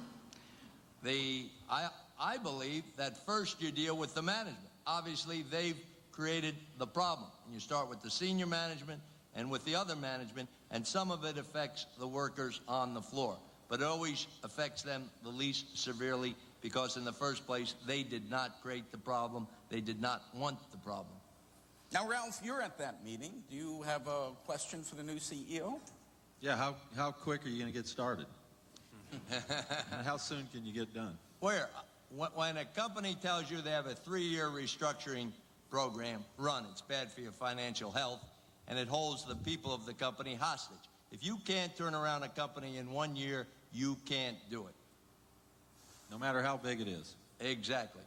I believe that first you deal with the management. Obviously, they've created the problem. And you start with the senior management and with the other management, and some of it affects the workers on the floor. But it always affects them the least severely because in the first place, they did not create the problem. They did not want the problem. Now, Ralph, you're at that meeting. Do you have a question for the new CEO? Yeah, how quick are you going to get started? And how soon can you get done? When a company tells you they have a 3-year restructuring program run, it's bad for your financial health, and it holds the people of the company hostage. If you can't turn around a company in 1 year, you can't do it. No matter how big it is. Exactly.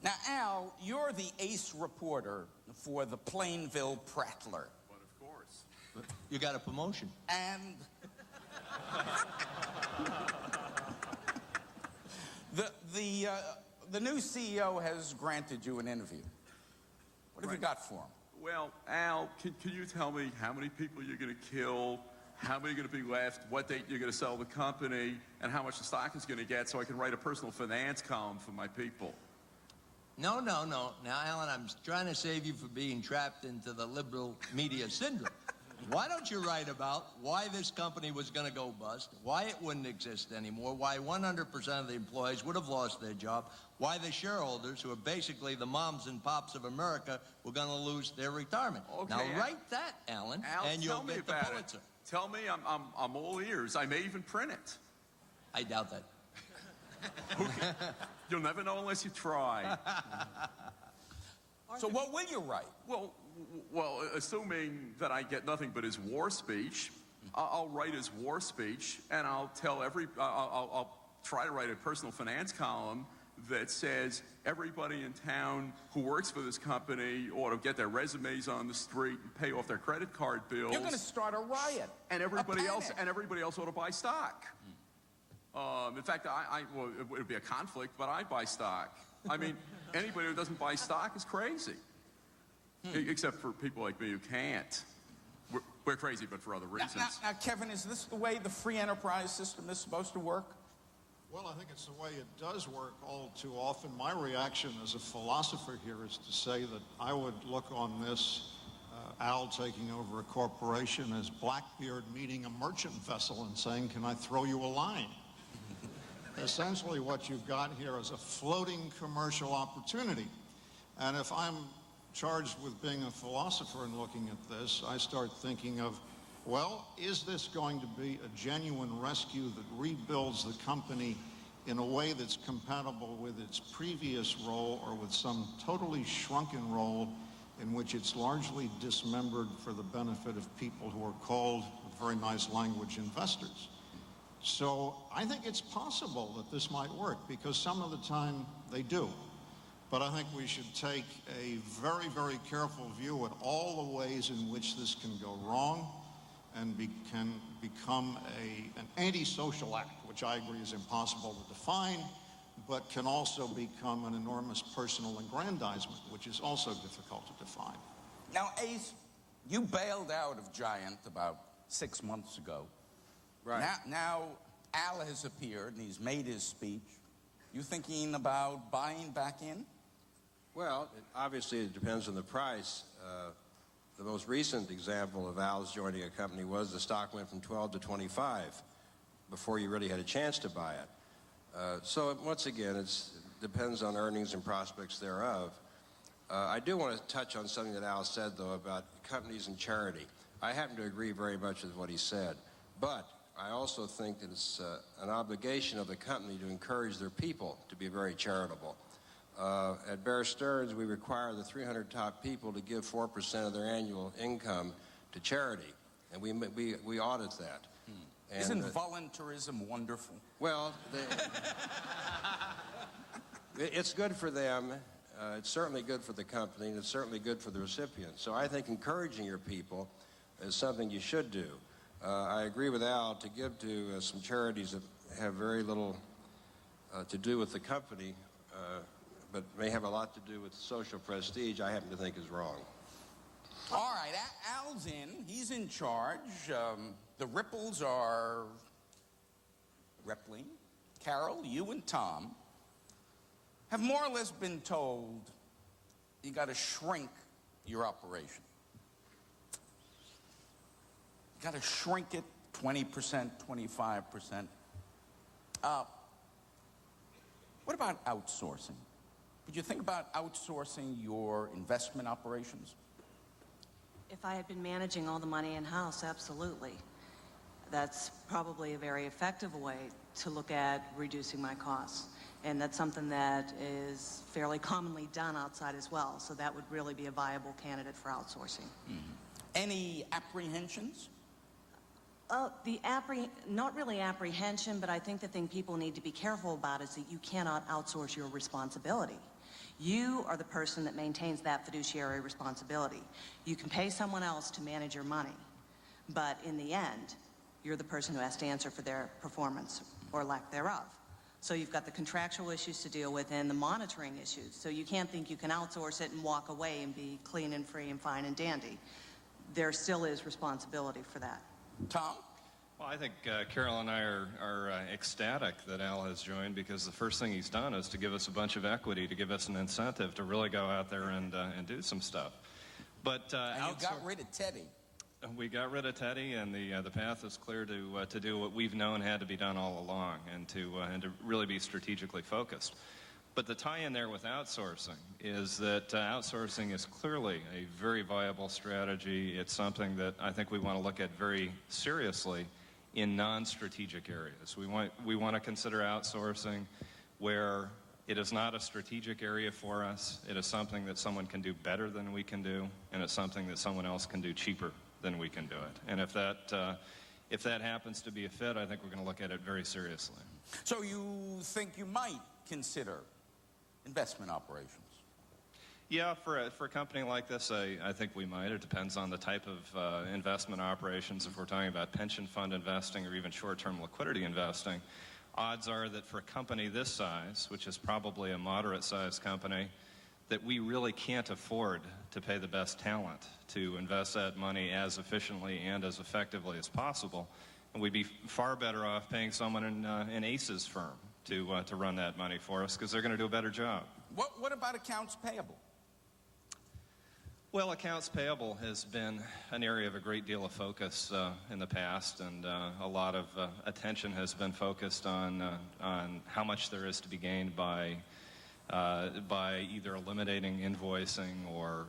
Now, Al, you're the ace reporter for the Plainville Prattler. But of course. You got a promotion. And the new CEO has granted you an interview. What have you got for him? Well, Al, can you tell me how many people you're going to kill, how many are going to be left, what date you're going to sell the company, and how much the stock is going to get so I can write a personal finance column for my people? No. Now, Alan, I'm trying to save you from being trapped into the liberal media syndrome. Why don't you write about why this company was going to go bust, why it wouldn't exist anymore, why 100% of the employees would have lost their job, why the shareholders, who are basically the moms and pops of America, were going to lose their retirement. Okay, now, write that, Alan, and you'll get the Pulitzer. Tell me, I'm all ears. I may even print it. I doubt that. Okay. You'll never know unless you try. So what will you write? Well, assuming that I get nothing but his war speech, I'll write his war speech, and I'll try to write a personal finance column that says everybody in town who works for this company ought to get their resumes on the street and pay off their credit card bills. You're going to start a riot. And everybody else ought to buy stock. In fact, well, it would be a conflict, but I'd buy stock. I mean, anybody who doesn't buy stock is crazy. Except for people like me who can't. We're crazy, but for other reasons. Now, Kevin, is this the way the free enterprise system is supposed to work? Well, I think it's the way it does work all too often. My reaction as a philosopher here is to say that I would look on this, Al taking over a corporation, as Blackbeard meeting a merchant vessel and saying, "Can I throw you a line?" Essentially, what you've got here is a floating commercial opportunity. And if I'm charged with being a philosopher and looking at this, I start thinking of, well, is this going to be a genuine rescue that rebuilds the company in a way that's compatible with its previous role, or with some totally shrunken role in which it's largely dismembered for the benefit of people who are called, with very nice language, investors? So I think it's possible that this might work, because some of the time they do. but I think we should take a very, very careful view at all the ways in which this can go wrong and can become an antisocial act, which I agree is impossible to define, but can also become an enormous personal aggrandizement, which is also difficult to define. Now, Ace, you bailed out of Giant about 6 months ago. Right. Now Al has appeared and he's made his speech. You thinking about buying back in? Well, obviously it depends on the price. The most recent example of Al's joining a company was the stock went from 12 to 25 before you really had a chance to buy it. So once again, it depends on earnings and prospects thereof. I do want to touch on something that Al said, though, about companies and charity. I happen to agree very much with what he said, but I also think that it's an obligation of the company to encourage their people to be very charitable. At Bear Stearns, we require the 300 top people to give 4% of their annual income to charity, and we audit that. And, isn't voluntarism wonderful? Well, it's good for them. It's certainly good for the company, and it's certainly good for the recipient. So I think encouraging your people is something you should do. I agree with Al to give to some charities that have very little to do with the company, but may have a lot to do with social prestige, I happen to think is wrong. All right, Al's in. He's in charge. The ripples are rippling. Carol, you and Tom have more or less been told you got to shrink your operation. You got to shrink it 20%, 25%. What about outsourcing? Would you think about outsourcing your investment operations? If I had been managing all the money in-house, absolutely. That's probably a very effective way to look at reducing my costs. And that's something that is fairly commonly done outside as well. So that would really be a viable candidate for outsourcing. Mm-hmm. Any apprehensions? Not really apprehension, but I think the thing people need to be careful about is that you cannot outsource your responsibility. You are the person that maintains that fiduciary responsibility. You can pay someone else to manage your money, but in the end, you're the person who has to answer for their performance or lack thereof. So you've got the contractual issues to deal with and the monitoring issues. So you can't think you can outsource it and walk away and be clean and free and fine and dandy. There still is responsibility for that. Tom? Well, I think Carol and I are ecstatic that Al has joined, because the first thing he's done is to give us a bunch of equity, to give us an incentive to really go out there and do some stuff. But and you got rid of Teddy. We got rid of Teddy, and the path is clear to do what we've known had to be done all along, and to really be strategically focused. But the tie-in there with outsourcing is that outsourcing is clearly a very viable strategy. It's something that I think we want to look at very seriously in non-strategic areas. We want to consider outsourcing where it is not a strategic area for us. It is something that someone can do better than we can do, and it's something that someone else can do cheaper than we can do it. And if that happens to be a fit, I think we're going to look at it very seriously. So you think you might consider investment operations? Yeah, for a company like this, I think we might. It depends on the type of investment operations. If we're talking about pension fund investing or even short-term liquidity investing, odds are that for a company this size, which is probably a moderate-sized company, that we really can't afford to pay the best talent to invest that money as efficiently and as effectively as possible. And we'd be far better off paying someone in ACE's firm to run that money for us, because they're going to do a better job. What about accounts payable? Well, accounts payable has been an area of a great deal of focus in the past, and a lot of attention has been focused on how much there is to be gained by either eliminating invoicing or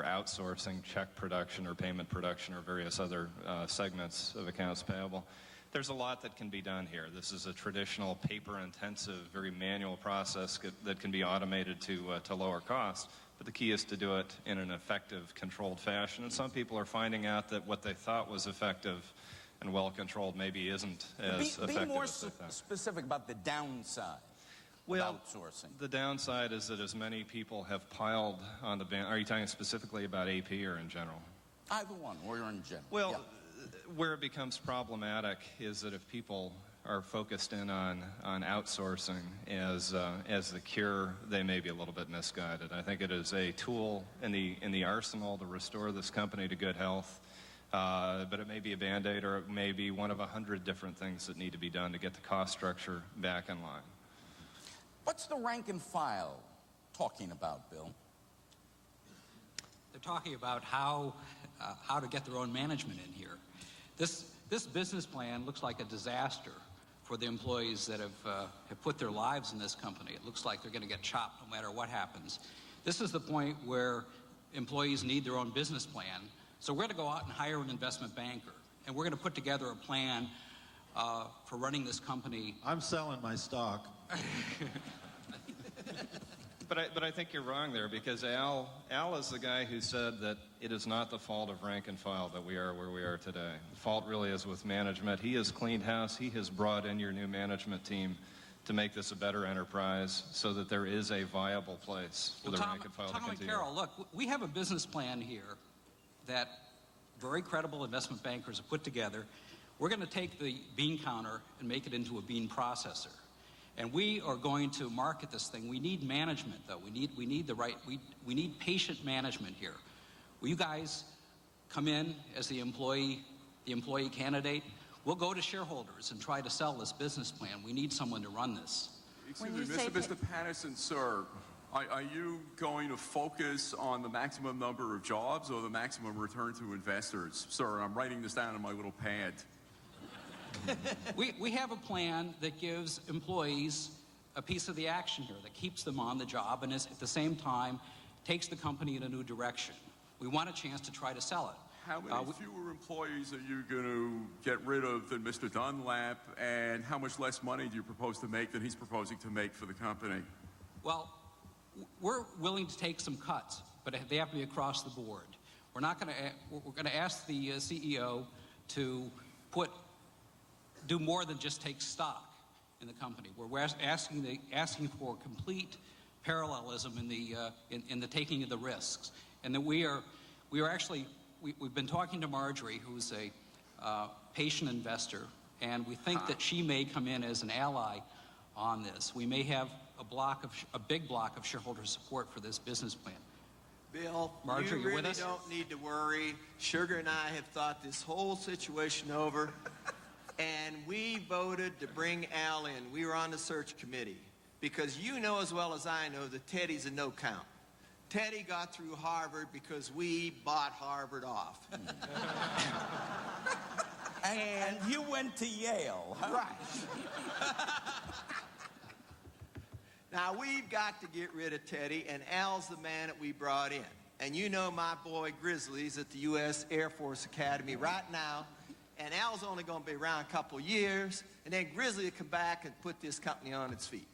outsourcing check production or payment production or various other segments of accounts payable. There's a lot that can be done here. This is a traditional paper-intensive, very manual process that can be automated to lower costs. But the key is to do it in an effective, controlled fashion. And some people are finding out that what they thought was effective and well-controlled maybe isn't as effective Be more as they thought. specific about the downside. of outsourcing? The downside is that as many people have piled on the bench. Are you talking specifically about AP or in general? Either one, or in general. Well, yeah. Where it becomes problematic is that if people are focused in on outsourcing as the cure, they may be a little bit misguided. I think it is a tool in the arsenal to restore this company to good health, but it may be a Band-Aid, or it may be one of 100 different things that need to be done to get the cost structure back in line. What's the rank and file talking about, Bill? They're talking about how to get their own management in here. This business plan looks like a disaster for the employees that have put their lives in this company. It looks like they're going to get chopped no matter what happens. This is the point where employees need their own business plan. So we're going to go out and hire an investment banker, and we're going to put together a plan for running this company. I'm selling my stock. But I think you're wrong there, because Al is the guy who said that it is not the fault of rank and file that we are where we are today. The fault really is with management. He has cleaned house. He has brought in your new management team to make this a better enterprise so that there is a viable place for the rank and file to continue. Tom and Carol, look, we have a business plan here that very credible investment bankers have put together. We're going to take the bean counter and make it into a bean processor. And we are going to market this thing. We need management, though. We need patient management here. Will you guys come in as the employee candidate? We'll go to shareholders and try to sell this business plan. We need someone to run this. Excuse me, Mr. Patterson, sir, are you going to focus on the maximum number of jobs or the maximum return to investors? Sir, I'm writing this down on my little pad. We have a plan that gives employees a piece of the action here, that keeps them on the job and is, at the same time, takes the company in a new direction. We want a chance to try to sell it. How many fewer employees are you going to get rid of than Mr. Dunlap, and how much less money do you propose to make than he's proposing to make for the company? Well, we're willing to take some cuts, but they have to be across the board. We're going to ask the CEO to do more than just take stock in the company. We're asking for complete parallelism in the taking of the risks, and that we've been talking to Marjorie, who's a patient investor, and we think that she may come in as an ally on this. We may have a big block of shareholder support for this business plan. Bill, Marjorie, you you're with really us? don't need to worry. Sugar and I have thought this whole situation over, and we voted to bring Al in. We were on the search committee, because you know as well as I know that Teddy's a no count. Teddy got through Harvard because we bought Harvard off. And you went to Yale, huh? Right. Now, we've got to get rid of Teddy, and Al's the man that we brought in. And you know my boy Grizzly's at the U.S. Air Force Academy right now, and Al's only going to be around a couple years, and then Grizzly will come back and put this company on its feet.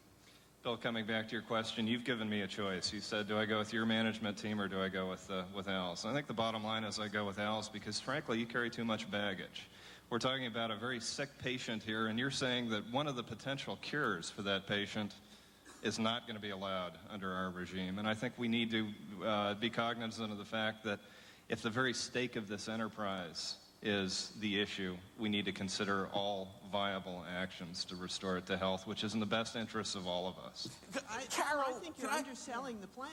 Bill, coming back to your question, you've given me a choice. You said, do I go with your management team or do I go with Al's? And I think the bottom line is I go with Al's, because, frankly, you carry too much baggage. We're talking about a very sick patient here, and you're saying that one of the potential cures for that patient is not going to be allowed under our regime. And I think we need to be cognizant of the fact that if the very stake of this enterprise is the issue, we need to consider all viable actions to restore it to health, which is in the best interests of all of us. Carol, I think you're underselling the plan.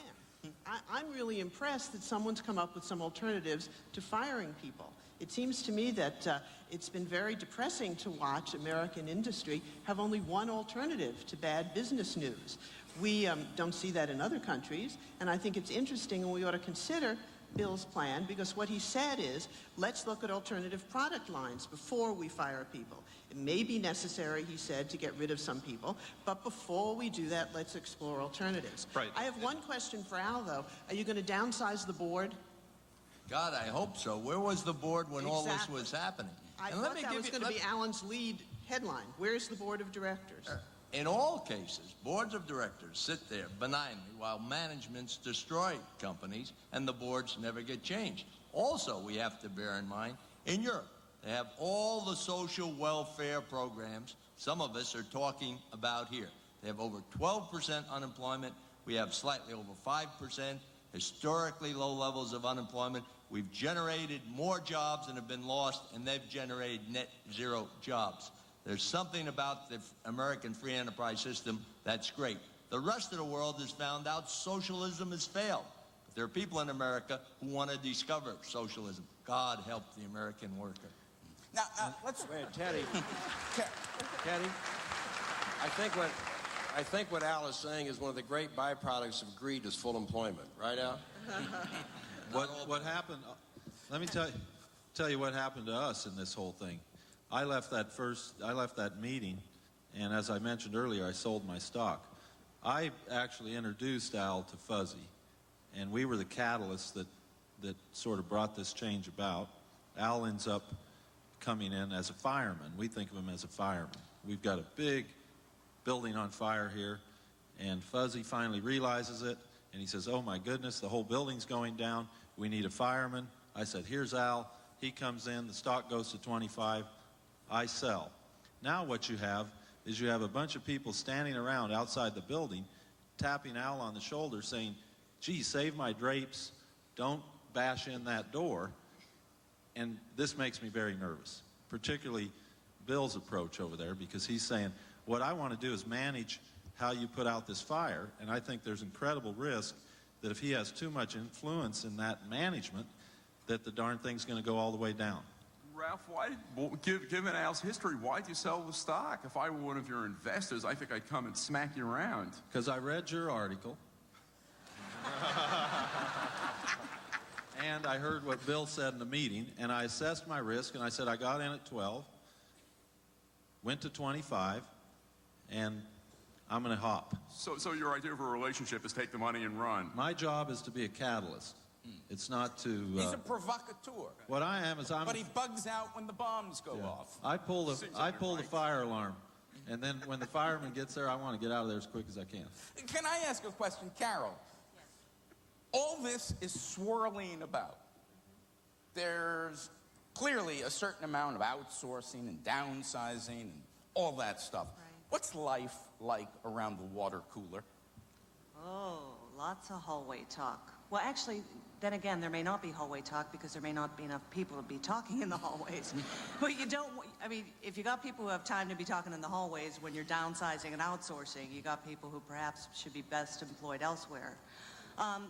I'm really impressed that someone's come up with some alternatives to firing people. It seems to me that it's been very depressing to watch American industry have only one alternative to bad business news. We don't see that in other countries, and I think it's interesting, and we ought to consider Bill's plan, because what he said is, let's look at alternative product lines before we fire people. It may be necessary, he said, to get rid of some people, but before we do that, let's explore alternatives. Right. I have one question for Al, though. Are you going to downsize the board? God, I hope so. Where was the board when all this was happening? I thought that was going to be Alan's lead headline. Where's the board of directors? In all cases, boards of directors sit there benignly while managements destroy companies and the boards never get changed. Also, we have to bear in mind, in Europe, they have all the social welfare programs some of us are talking about here. They have over 12% unemployment. We have slightly over 5%, historically low levels of unemployment. We've generated more jobs than have been lost, and they've generated net zero jobs. There's something about the American free enterprise system that's great. The rest of the world has found out socialism has failed. But there are people in America who want to discover socialism. God help the American worker. Now let's... Wait, Teddy. Teddy, I think what Al is saying is one of the great byproducts of greed is full employment. Right, Al? What happened, let me tell you what happened to us in this whole thing. I left that meeting, and as I mentioned earlier, I sold my stock. I actually introduced Al to Fuzzy, and we were the catalyst that sort of brought this change about. Al ends up coming in as a fireman. We think of him as a fireman. We've got a big building on fire here, and Fuzzy finally realizes it, and he says, oh my goodness, the whole building's going down. We need a fireman. I said, here's Al. He comes in, the stock goes to 25. I sell. Now what you have is you have a bunch of people standing around outside the building, tapping Al on the shoulder saying, gee, save my drapes, don't bash in that door. And this makes me very nervous, particularly Bill's approach over there, because he's saying, what I want to do is manage how you put out this fire, and I think there's incredible risk that if he has too much influence in that management, that the darn thing's going to go all the way down. Ralph, given Al's history, why'd you sell the stock? If I were one of your investors, I think I'd come and smack you around. Because I read your article. And I heard what Bill said in the meeting, and I assessed my risk, and I said I got in at 12, went to 25, and I'm going to hop. So your idea of a relationship is take the money and run. My job is to be a catalyst. It's not to... He's a provocateur. What I am is I'm... But he bugs out when the bombs go off. I pull the fire alarm, and then when the fireman gets there, I want to get out of there as quick as I can. Can I ask a question, Carol? Yes. All this is swirling about. There's clearly a certain amount of outsourcing and downsizing and all that stuff. Right. What's life like around the water cooler? Oh, lots of hallway talk. Well, actually, then again, there may not be hallway talk because there may not be enough people to be talking in the hallways. But you don't, I mean, if you got people who have time to be talking in the hallways when you're downsizing and outsourcing, you got people who perhaps should be best employed elsewhere.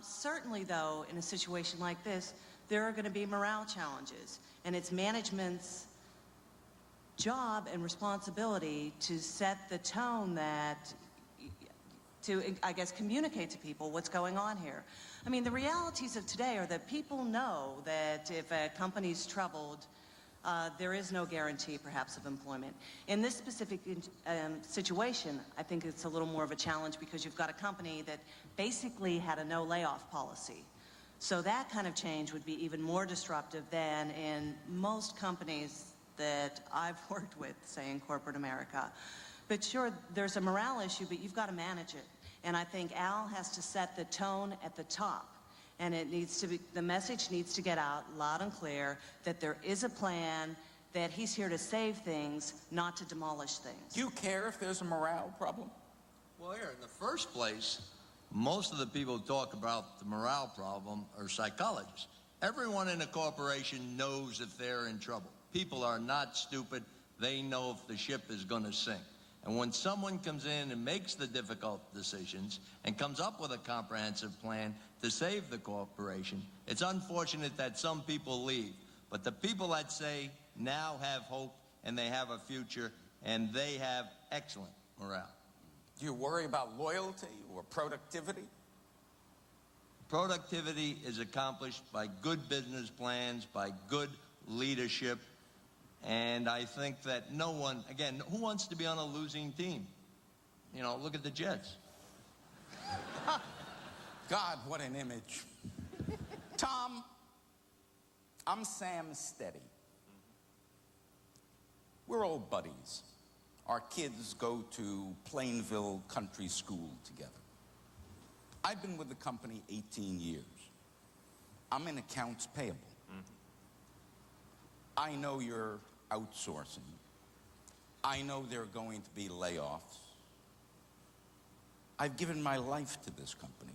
Certainly, though, in a situation like this, there are going to be morale challenges, and it's management's job and responsibility to set the tone to, I guess, communicate to people what's going on here. I mean, the realities of today are that people know that if a company's troubled, there is no guarantee, perhaps, of employment. In this specific situation, I think it's a little more of a challenge because you've got a company that basically had a no layoff policy. So that kind of change would be even more disruptive than in most companies that I've worked with, say, in corporate America. But sure, there's a morale issue, but you've got to manage it. And I think Al has to set the tone at the top. And it needs to be, the message needs to get out loud and clear that there is a plan, that he's here to save things, not to demolish things. Do you care if there's a morale problem? Well, here, in the first place, most of the people who talk about the morale problem are psychologists. Everyone in a corporation knows if they're in trouble. People are not stupid. They know if the ship is going to sink. And when someone comes in and makes the difficult decisions and comes up with a comprehensive plan to save the corporation, it's unfortunate that some people leave. But the people that say now have hope and they have a future and they have excellent morale. Do you worry about loyalty or productivity? Productivity is accomplished by good business plans, by good leadership. And I think that no one, again, who wants to be on a losing team? You know, look at the Jets. God, what an image. Tom, I'm Sam Steady. We're old buddies. Our kids go to Plainville Country School together. I've been with the company 18 years. I'm in accounts payable. I know you're outsourcing. I know there are going to be layoffs. I've given my life to this company.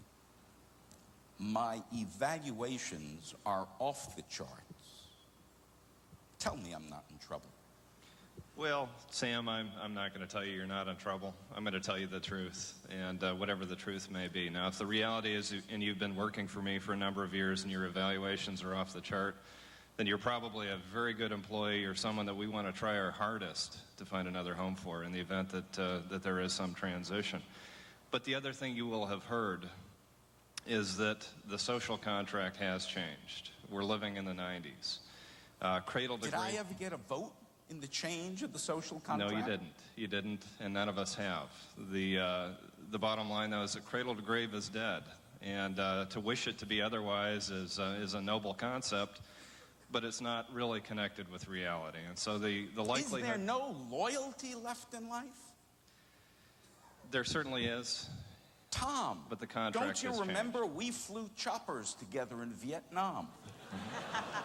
My evaluations are off the charts. Tell me I'm not in trouble. Well, Sam, I'm not going to tell you you're not in trouble. I'm going to tell you the truth, and whatever the truth may be. Now, if the reality is, and you've been working for me for a number of years and your evaluations are off the chart, then you're probably a very good employee or someone that we want to try our hardest to find another home for in the event that there is some transition. But the other thing you will have heard is that the social contract has changed. We're living in the 90s. Cradle to grave. Did I ever get a vote in the change of the social contract? No, you didn't. You didn't, and none of us have. The bottom line, though, is that cradle to grave is dead. And to wish it to be otherwise is a noble concept, but it's not really connected with reality. And so the likelihood... Is there no loyalty left in life? There certainly is. Tom, but the contract don't you remember we flew choppers together in Vietnam?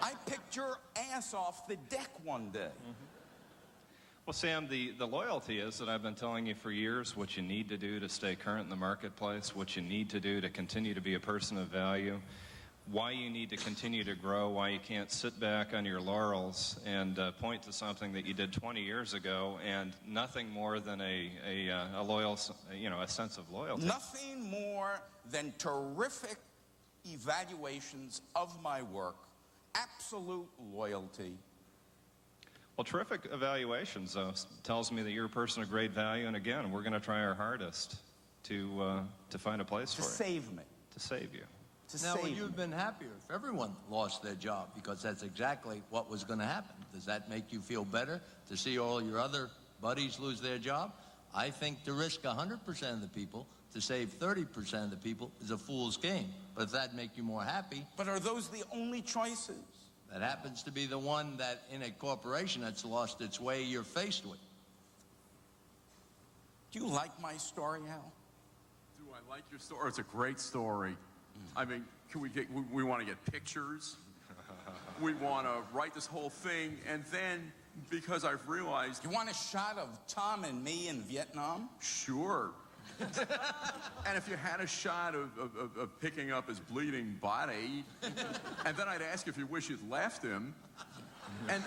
I picked your ass off the deck one day. Well, Sam, the loyalty is that I've been telling you for years what you need to do to stay current in the marketplace, what you need to do to continue to be a person of value, why you need to continue to grow, why you can't sit back on your laurels and point to something that you did 20 years ago and nothing more than a loyal, a sense of loyalty. Nothing more than terrific evaluations of my work, absolute loyalty. Well, terrific evaluations tells me that you're a person of great value, and again, we're going to try our hardest to find a place for you. To save me. To save you. Now, would you have been happier if everyone lost their job? Because that's exactly what was going to happen. Does that make you feel better to see all your other buddies lose their job? I think to risk 100% of the people to save 30% of the people is a fool's game. But if that make you more happy... But are those the only choices? That happens to be the one that, in a corporation that's lost its way, you're faced with. Do you like my story, Al? Do I like your story? It's a great story. I mean, we want to get pictures. We want to write this whole thing, and then, because I've realized... You want a shot of Tom and me in Vietnam? Sure. And if you had a shot of picking up his bleeding body, and then I'd ask if you wish you'd left him, and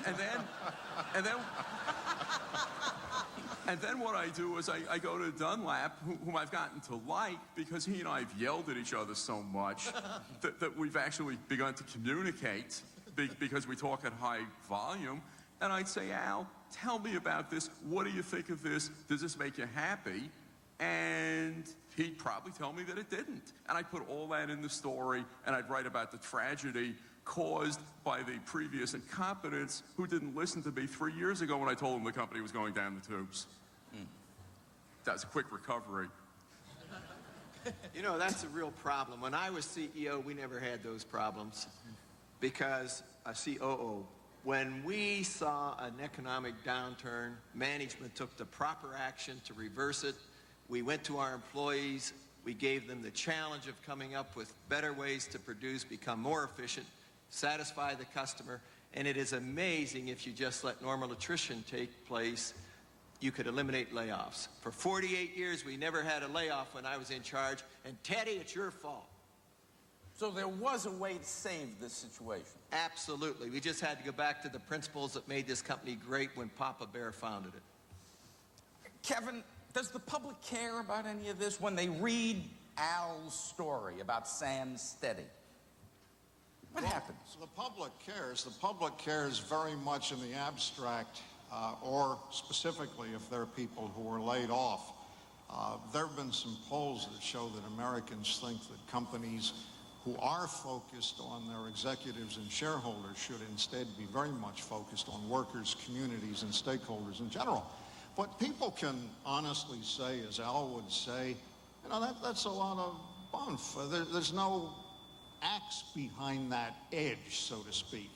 then what I do is I go to Dunlap, whom I've gotten to like, because he and I have yelled at each other so much that we've actually begun to communicate because we talk at high volume. And I'd say, Al, tell me about this. What do you think of this? Does this make you happy? And he'd probably tell me that it didn't. And I'd put all that in the story, and I'd write about the tragedy caused by the previous incompetents who didn't listen to me 3 years ago when I told them the company was going down the tubes. That was a quick recovery. You know, that's a real problem. When I was CEO, we never had those problems because a COO, when we saw an economic downturn, management took the proper action to reverse it. We went to our employees. We gave them the challenge of coming up with better ways to produce, become more efficient, satisfy the customer. And it is amazing if you just let normal attrition take place, you could eliminate layoffs. For 48 years, we never had a layoff when I was in charge. And Teddy, it's your fault. So there was a way to save this situation? Absolutely. We just had to go back to the principles that made this company great when Papa Bear founded it. Kevin, does the public care about any of this when they read Al's story about Sam Steady? What happens? So the public cares. The public cares very much in the abstract, or specifically if there are people who are laid off. There have been some polls that show that Americans think that companies who are focused on their executives and shareholders should instead be very much focused on workers, communities, and stakeholders in general. But people can honestly say, as Al would say, you know, that's a lot of bumf. There's no axe behind that edge, so to speak.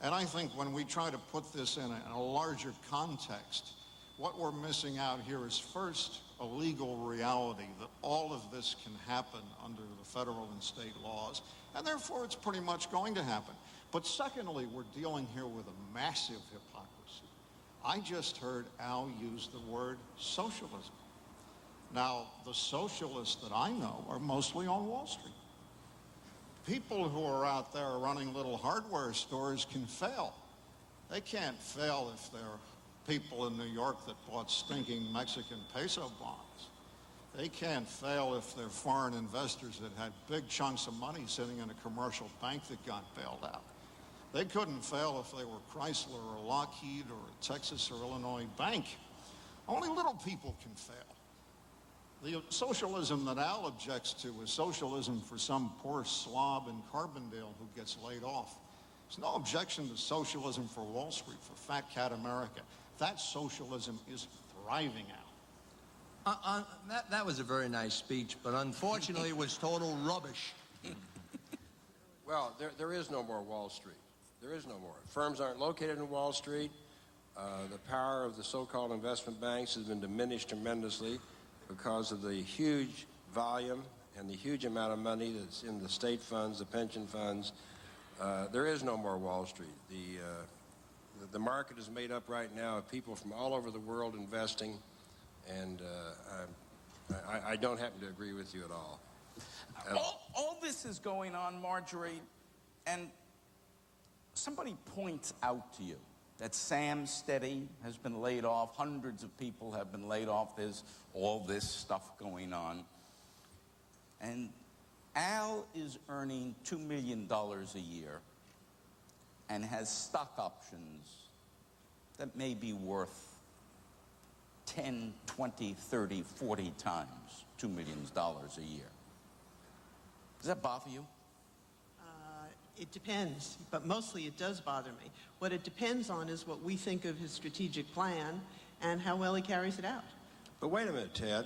And I think when we try to put this in a larger context, what we're missing out here is first a legal reality that all of this can happen under the federal and state laws, and therefore it's pretty much going to happen. But secondly, we're dealing here with a massive hypocrisy. I just heard Al use the word socialism. Now, the socialists that I know are mostly on Wall Street. People who are out there running little hardware stores can fail. They can't fail if they're people in New York that bought stinking Mexican peso bonds. They can't fail if they're foreign investors that had big chunks of money sitting in a commercial bank that got bailed out. They couldn't fail if they were Chrysler or Lockheed or a Texas or Illinois bank. Only little people can fail. The socialism that Al objects to is socialism for some poor slob in Carbondale who gets laid off. There's no objection to socialism for Wall Street, for Fat Cat America. That socialism is thriving, Al. That was a very nice speech, but unfortunately it was total rubbish. Well, there is no more Wall Street. There is no more. Firms aren't located in Wall Street. The power of the so-called investment banks has been diminished tremendously because of the huge volume and the huge amount of money that's in the state funds, the pension funds. There is no more Wall Street. The market is made up right now of people from all over the world investing, and I don't happen to agree with you at all. All this is going on, Marjorie, and somebody points out to you that Sam Steady has been laid off, hundreds of people have been laid off, there's all this stuff going on. And Al is earning $2 million a year and has stock options that may be worth 10, 20, 30, 40 times $2 million a year. Does that bother you? It depends, but mostly it does bother me. What it depends on is what we think of his strategic plan and how well he carries it out. But wait a minute, Ted.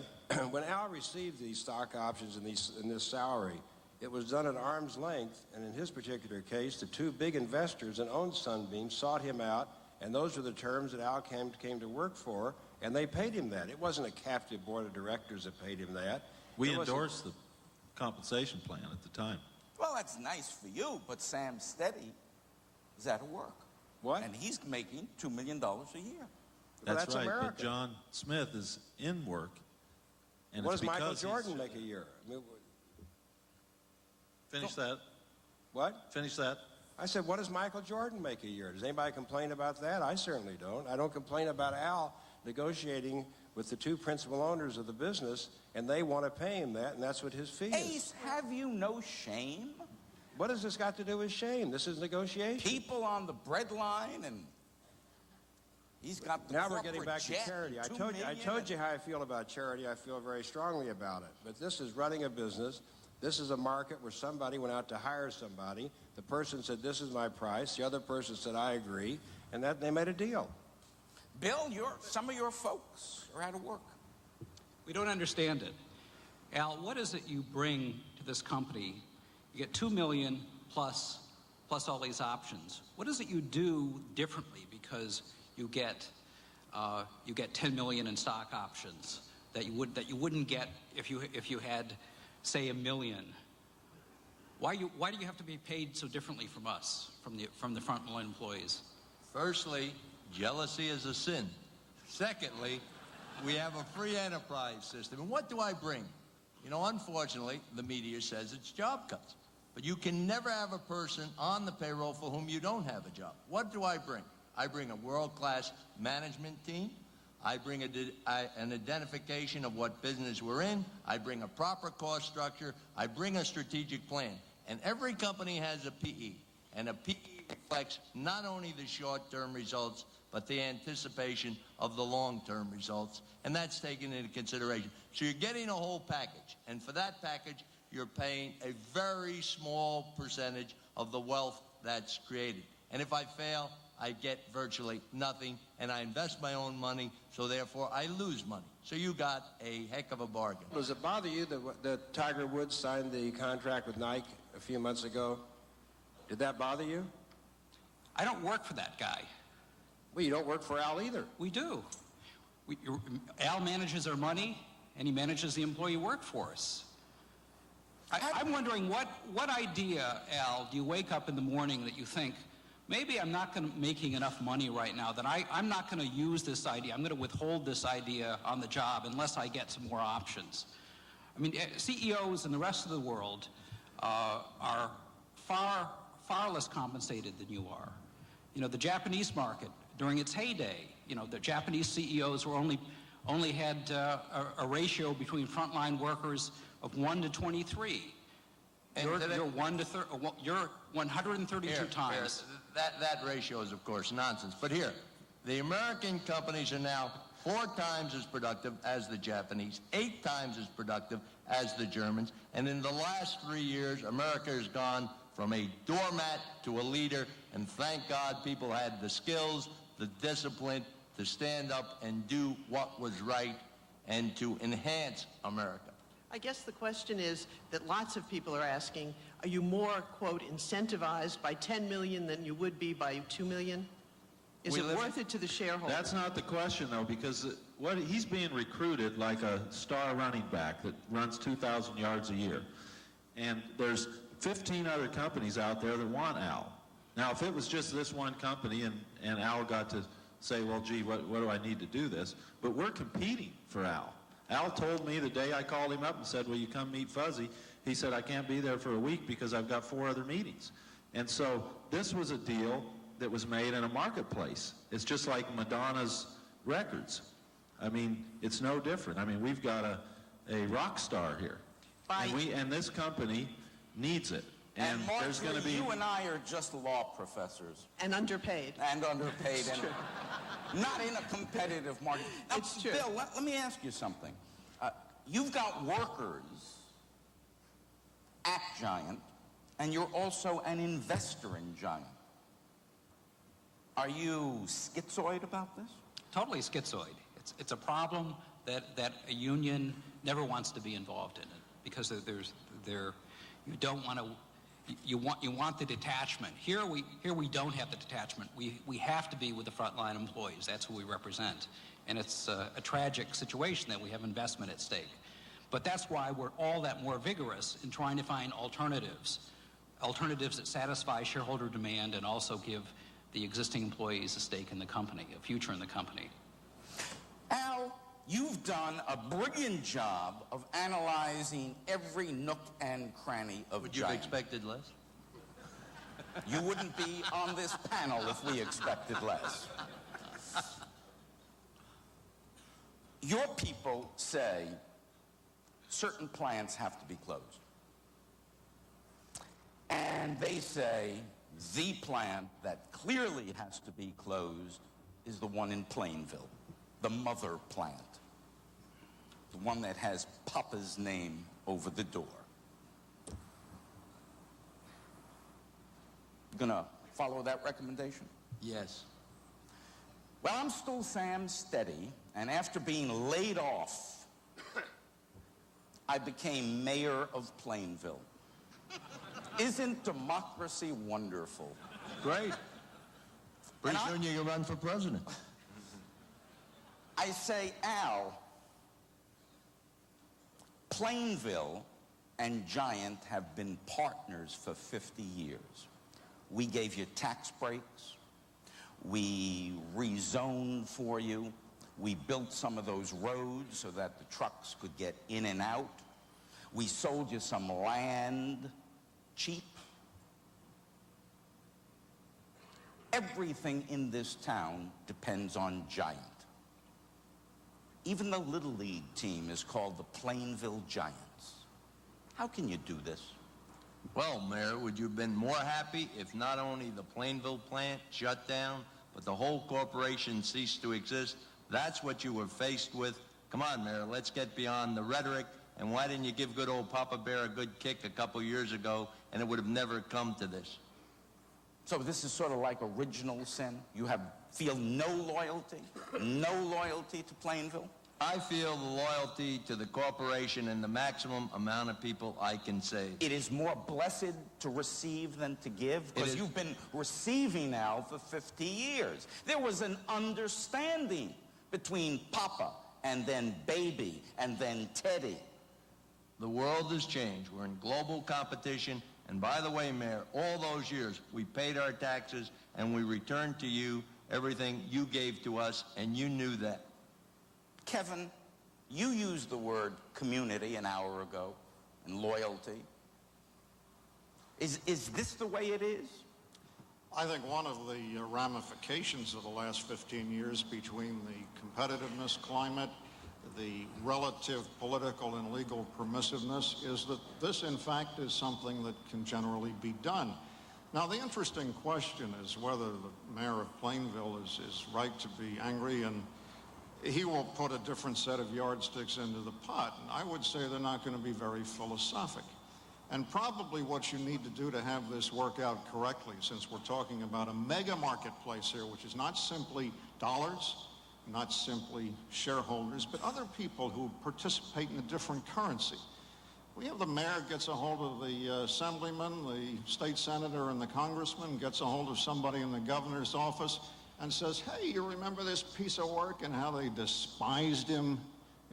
When Al received these stock options and this salary, it was done at arm's length, and in his particular case, the two big investors that owned Sunbeam sought him out, and those were the terms that Al came to work for, and they paid him that. It wasn't a captive board of directors that paid him that. We endorsed the compensation plan at the time. Well, that's nice for you, but Sam Steady is out of work. What? And he's making $2 million a year. That's right, America. but John Smith is in work. And What it's does Michael because Jordan make a year? I mean, Finish that. what? Finish that. I said, what does Michael Jordan make a year? Does anybody complain about that? I certainly don't. I don't complain about Al negotiating with the two principal owners of the business, and they want to pay him that, and that's what his fee is. Ace, have you no shame? What has this got to do with shame? This is negotiation. People on the bread line, and he's got the Now we're corporate getting back to jet, charity. I $2 told you how I feel about charity. I feel very strongly about it. But this is running a business. This is a market where somebody went out to hire somebody. The person said, this is my price. The other person said, I agree. And that they made a deal. Bill, some of your folks are out of work. We don't understand it. Al, what is it you bring to this company? You get $2 million plus all these options. What is it you do differently because you get $10 million in stock options that you wouldn't get if you had, say, $1 million? Why do you have to be paid so differently from us, from the frontline employees? Firstly, jealousy is a sin. Secondly, we have a free enterprise system. And what do I bring? You know, unfortunately, the media says it's job cuts. But you can never have a person on the payroll for whom you don't have a job. What do I bring? I bring a world-class management team. I bring an identification of what business we're in. I bring a proper cost structure. I bring a strategic plan. And every company has a PE. And a PE reflects not only the short-term results, but the anticipation of the long-term results. And that's taken into consideration. So you're getting a whole package. And for that package, you're paying a very small percentage of the wealth that's created. And if I fail, I get virtually nothing, and I invest my own money, so therefore I lose money. So you got a heck of a bargain. Does it bother you that Tiger Woods signed the contract with Nike a few months ago? Did that bother you? I don't work for that guy. Well, you don't work for Al either. We do. Al manages our money, and he manages the employee workforce. I'm wondering what idea, Al, do you wake up in the morning that you think, maybe I'm not making enough money right now that I'm not going to use this idea. I'm going to withhold this idea on the job unless I get some more options. I mean, CEOs in the rest of the world are far less compensated than you are. You know, the Japanese market, during its heyday, you know, the Japanese CEOs were only had a ratio between frontline workers of 1 to 23. You're 132 times. That ratio is, of course, nonsense. But here, the American companies are now 4 times as productive as the Japanese, 8 times as productive as the Germans, and in the last 3 years, America has gone from a doormat to a leader, and thank God people had the skills, the discipline to stand up and do what was right and to enhance America. I guess the question is that lots of people are asking, are you more, quote, incentivized by 10 million than you would be by 2 million? Is it worth it to the shareholder? That's not the question, though, because he's being recruited like a star running back that runs 2,000 yards a year. And there's 15 other companies out there that want Al. Now, if it was just this one company and Al got to say, well, gee, what do I need to do this? But we're competing for Al. Al told me the day I called him up and said, will you come meet Fuzzy? He said, I can't be there for a week because I've got 4 other meetings. And so this was a deal that was made in a marketplace. It's just like Madonna's records. I mean, it's no different. I mean, we've got a rock star here. And this company needs it. And there's going to be... you and I are just law professors. And underpaid. And underpaid. And not in a competitive market. Now, It's true. Bill, let me ask you something. You've got workers at Giant, and you're also an investor in Giant. Are you schizoid about this? Totally schizoid. It's a problem that a union never wants to be involved in it because you don't want to. You want the detachment. Here we don't have the detachment. We have to be with the frontline employees. That's who we represent, and it's a tragic situation that we have investment at stake. But that's why we're all that more vigorous in trying to find alternatives that satisfy shareholder demand and also give the existing employees a stake in the company, a future in the company. Al, you've done a brilliant job of analyzing every nook and cranny of Would you have expected less? You wouldn't be on this panel if we expected less. Your people say certain plants have to be closed. And they say the plant that clearly has to be closed is the one in Plainville, the mother plant, the one that has Papa's name over the door. You gonna follow that recommendation? Yes. Well, I'm still Sam Steady, and after being laid off, I became mayor of Plainville. Isn't democracy wonderful? Great. Pretty soon you can run for president. I say, Al, Plainville and Giant have been partners for 50 years. We gave you tax breaks. We rezoned for you. We built some of those roads so that the trucks could get in and out. We sold you some land cheap. Everything in this town depends on Giant. Even the Little League team is called the Plainville Giants. How can you do this? Well, Mayor, would you have been more happy if not only the Plainville plant shut down, but the whole corporation ceased to exist? That's what you were faced with. Come on, Mayor, let's get beyond the rhetoric. And why didn't you give good old Papa Bear a good kick a couple years ago, and it would have never come to this? So this is sort of like original sin? You feel no loyalty to Plainville? I feel the loyalty to the corporation and the maximum amount of people I can save. It is more blessed to receive than to give, because you've been receiving now for 50 years. There was an understanding between Papa and then Baby and then Teddy. The world has changed. We're in global competition. And by the way, Mayor, all those years we paid our taxes and we return to you everything you gave to us, and you knew that. Kevin, you used the word community an hour ago, and loyalty. Is this the way it is? I think one of the ramifications of the last 15 years between the competitiveness climate, the relative political and legal permissiveness, is that this, in fact, is something that can generally be done. Now, the interesting question is whether the mayor of Plainville is right to be angry, and he will put a different set of yardsticks into the pot. And I would say they're not going to be very philosophic. And probably what you need to do to have this work out correctly, since we're talking about a mega marketplace here, which is not simply dollars, not simply shareholders, but other people who participate in a different currency. We have the mayor gets a hold of the assemblyman, the state senator, and the congressman, gets a hold of somebody in the governor's office and says, hey, you remember this piece of work and how they despised him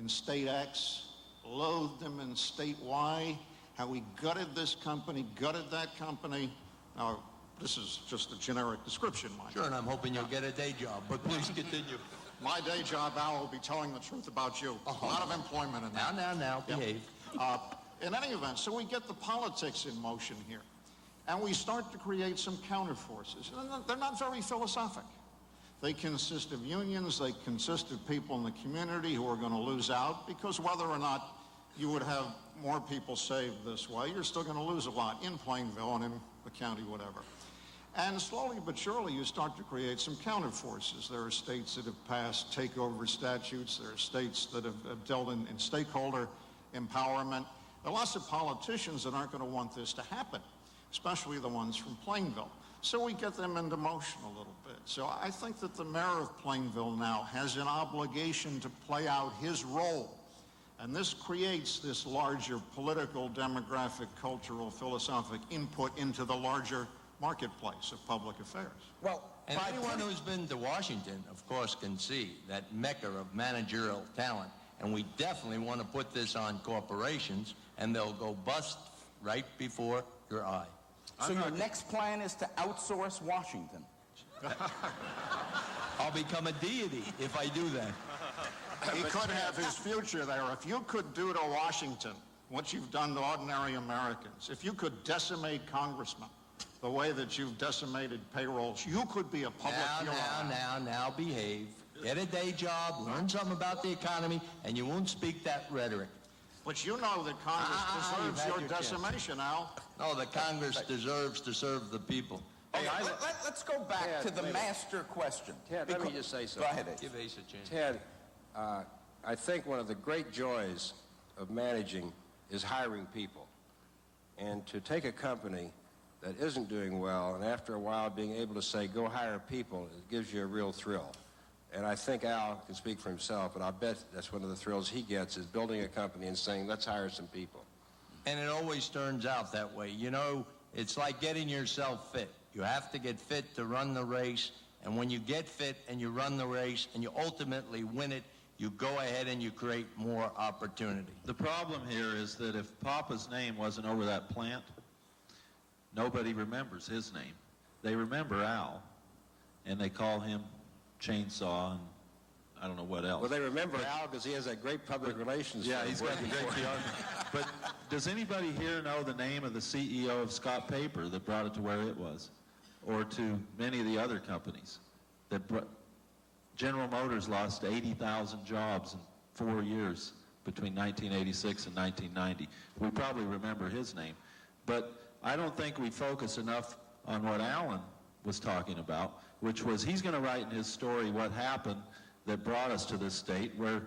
in state X, loathed him in state Y, how we gutted this company, gutted that company. Now, this is just a generic description, mind you. Sure, and I'm hoping you'll get a day job, but please continue. My day job, Al, will be telling the truth about you. A lot of employment in that. Now, behave. In any event, so we get the politics in motion here. And we start to create some counterforces. They're not very philosophic. They consist of unions, they consist of people in the community who are going to lose out, because whether or not you would have more people saved this way, you're still going to lose a lot in Plainville and in the county, whatever. And slowly but surely you start to create some counterforces. There are states that have passed takeover statutes. There are states that have dealt in stakeholder empowerment. There are lots of politicians that aren't going to want this to happen, especially the ones from Plainville. So we get them into motion a little bit. So I think that the mayor of Plainville now has an obligation to play out his role. And this creates this larger political, demographic, cultural, philosophic input into the larger marketplace of public affairs. Well, and anyone who's been to Washington, of course, can see that mecca of managerial talent. And we definitely want to put this on corporations, and they'll go bust right before your eye. So your next plan is to outsource Washington? I'll become a deity if I do that. He could have his future there. If you could do to Washington what you've done to ordinary Americans, if you could decimate congressmen the way that you've decimated payrolls, you could be a public hero. Now, behave. Get a day job, learn something about the economy, and you won't speak that rhetoric. But you know that Congress deserves your decimation, Al. No, the Congress deserves to serve the people. Hey, let's go back to the master question. Ted, let me just say something. Go ahead, Ace. Give Ace a chance. Ted, I think one of the great joys of managing is hiring people. And to take a company that isn't doing well, and after a while being able to say, go hire people, it gives you a real thrill. And I think Al can speak for himself, and I bet that's one of the thrills he gets, is building a company and saying, let's hire some people. And it always turns out that way. You know, it's like getting yourself fit. You have to get fit to run the race, and when you get fit and you run the race and you ultimately win it, you go ahead and you create more opportunity. The problem here is that if Papa's name wasn't over that plant, nobody remembers his name. They remember Al, and they call him Chainsaw and I don't know what else. Well, they remember Al because he has that great public relations. Yeah, he's got the great PR. But does anybody here know the name of the CEO of Scott Paper that brought it to where it was? Or to many of the other companies that General Motors lost 80,000 jobs in 4 years between 1986 and 1990. We probably remember his name. But I don't think we focus enough on what Alan was talking about, which was he's going to write in his story what happened that brought us to this state where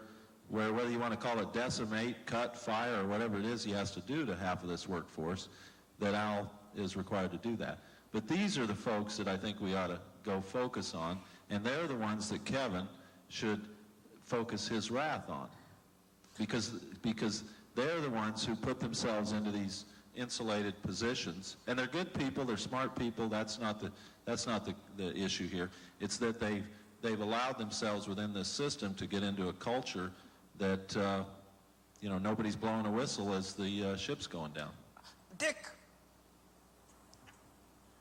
whether you want to call it decimate, cut, fire, or whatever it is he has to do to half of this workforce, that Al is required to do that. But these are the folks that I think we ought to go focus on, and they're the ones that Kevin should focus his wrath on, because they're the ones who put themselves into these insulated positions, and they're good people, they're smart people. That's not the issue here. It's that they've allowed themselves within this system to get into a culture that nobody's blowing a whistle as the ship's going down. Dick,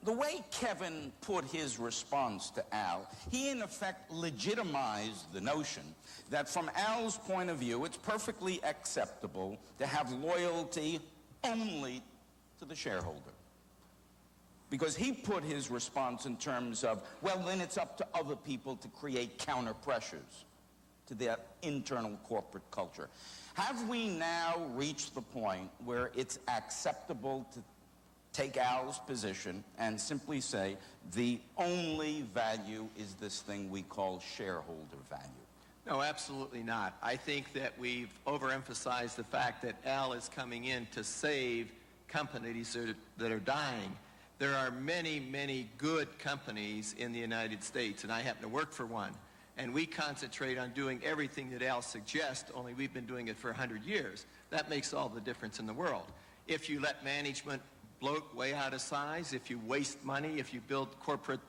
The way Kevin put his response to Al, he in effect legitimized the notion that from Al's point of view, it's perfectly acceptable to have loyalty only to the shareholder. Because he put his response in terms of, well, then it's up to other people to create counter pressures to their internal corporate culture. Have we now reached the point where it's acceptable to take Al's position and simply say the only value is this thing we call shareholder value? No, absolutely not. I think that we've overemphasized the fact that Al is coming in to save companies that are dying. There are many, many good companies in the United States, and I happen to work for one. And we concentrate on doing everything that Al suggests, only we've been doing it for 100 years. That makes all the difference in the world. If you let management bloat way out of size, if you waste money, if you build corporate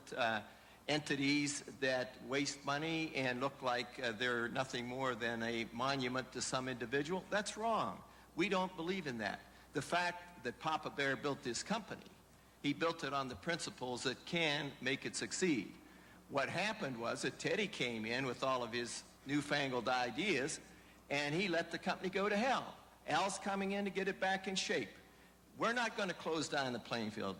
entities that waste money and look like they're nothing more than a monument to some individual, that's wrong. We don't believe in that. The fact that Papa Bear built this company, he built it on the principles that can make it succeed. What happened was that Teddy came in with all of his newfangled ideas, and he let the company go to hell. Al's coming in to get it back in shape. We're not going to close down the Plainfield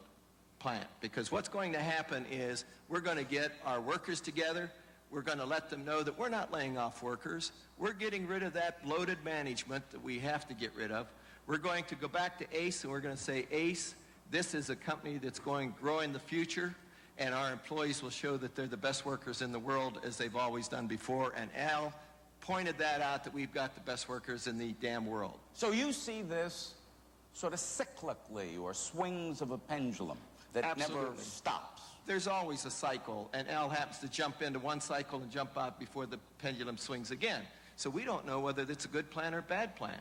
plant, because what's going to happen is we're going to get our workers together. We're going to let them know that we're not laying off workers. We're getting rid of that bloated management that we have to get rid of. We're going to go back to ACE, and we're going to say, ACE, this is a company that's going to grow in the future, and our employees will show that they're the best workers in the world, as they've always done before. And Al pointed that out, that we've got the best workers in the damn world. So you see this sort of cyclically, or swings of a pendulum that Absolutely. never stops. There's always a cycle, and Al happens to jump into one cycle and jump out before the pendulum swings again. So we don't know whether it's a good plan or a bad plan.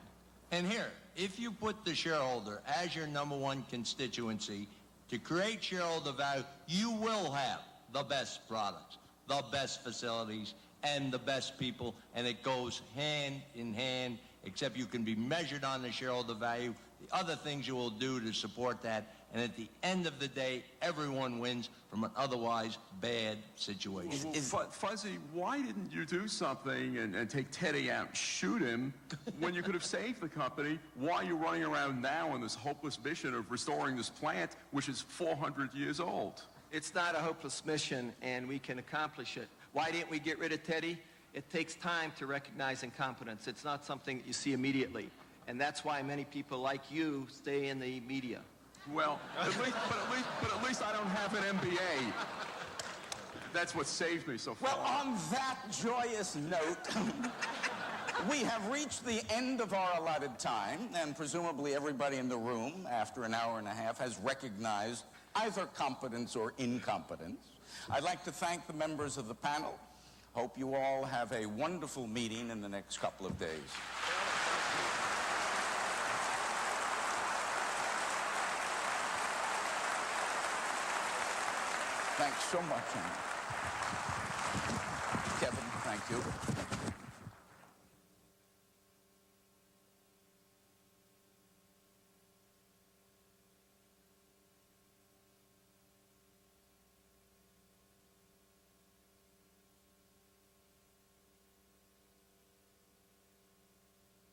And here, if you put the shareholder as your number one constituency, to create shareholder value, you will have the best products, the best facilities, and the best people, and it goes hand in hand, except you can be measured on the shareholder value, the other things you will do to support that, and at the end of the day, everyone wins from an otherwise bad situation. Fuzzy, why didn't you do something and take Teddy out and shoot him when you could have saved the company? Why are you running around now on this hopeless mission of restoring this plant, which is 400 years old? It's not a hopeless mission, and we can accomplish it. Why didn't we get rid of Teddy? It takes time to recognize incompetence. It's not something that you see immediately. And that's why many people like you stay in the media. Well, at least I don't have an MBA. That's what saved me so far. Well, on that joyous note, we have reached the end of our allotted time, and presumably everybody in the room, after an hour and a half, has recognized either competence or incompetence. I'd like to thank the members of the panel. Hope you all have a wonderful meeting in the next couple of days. Thanks so much, Andy. Kevin, thank you.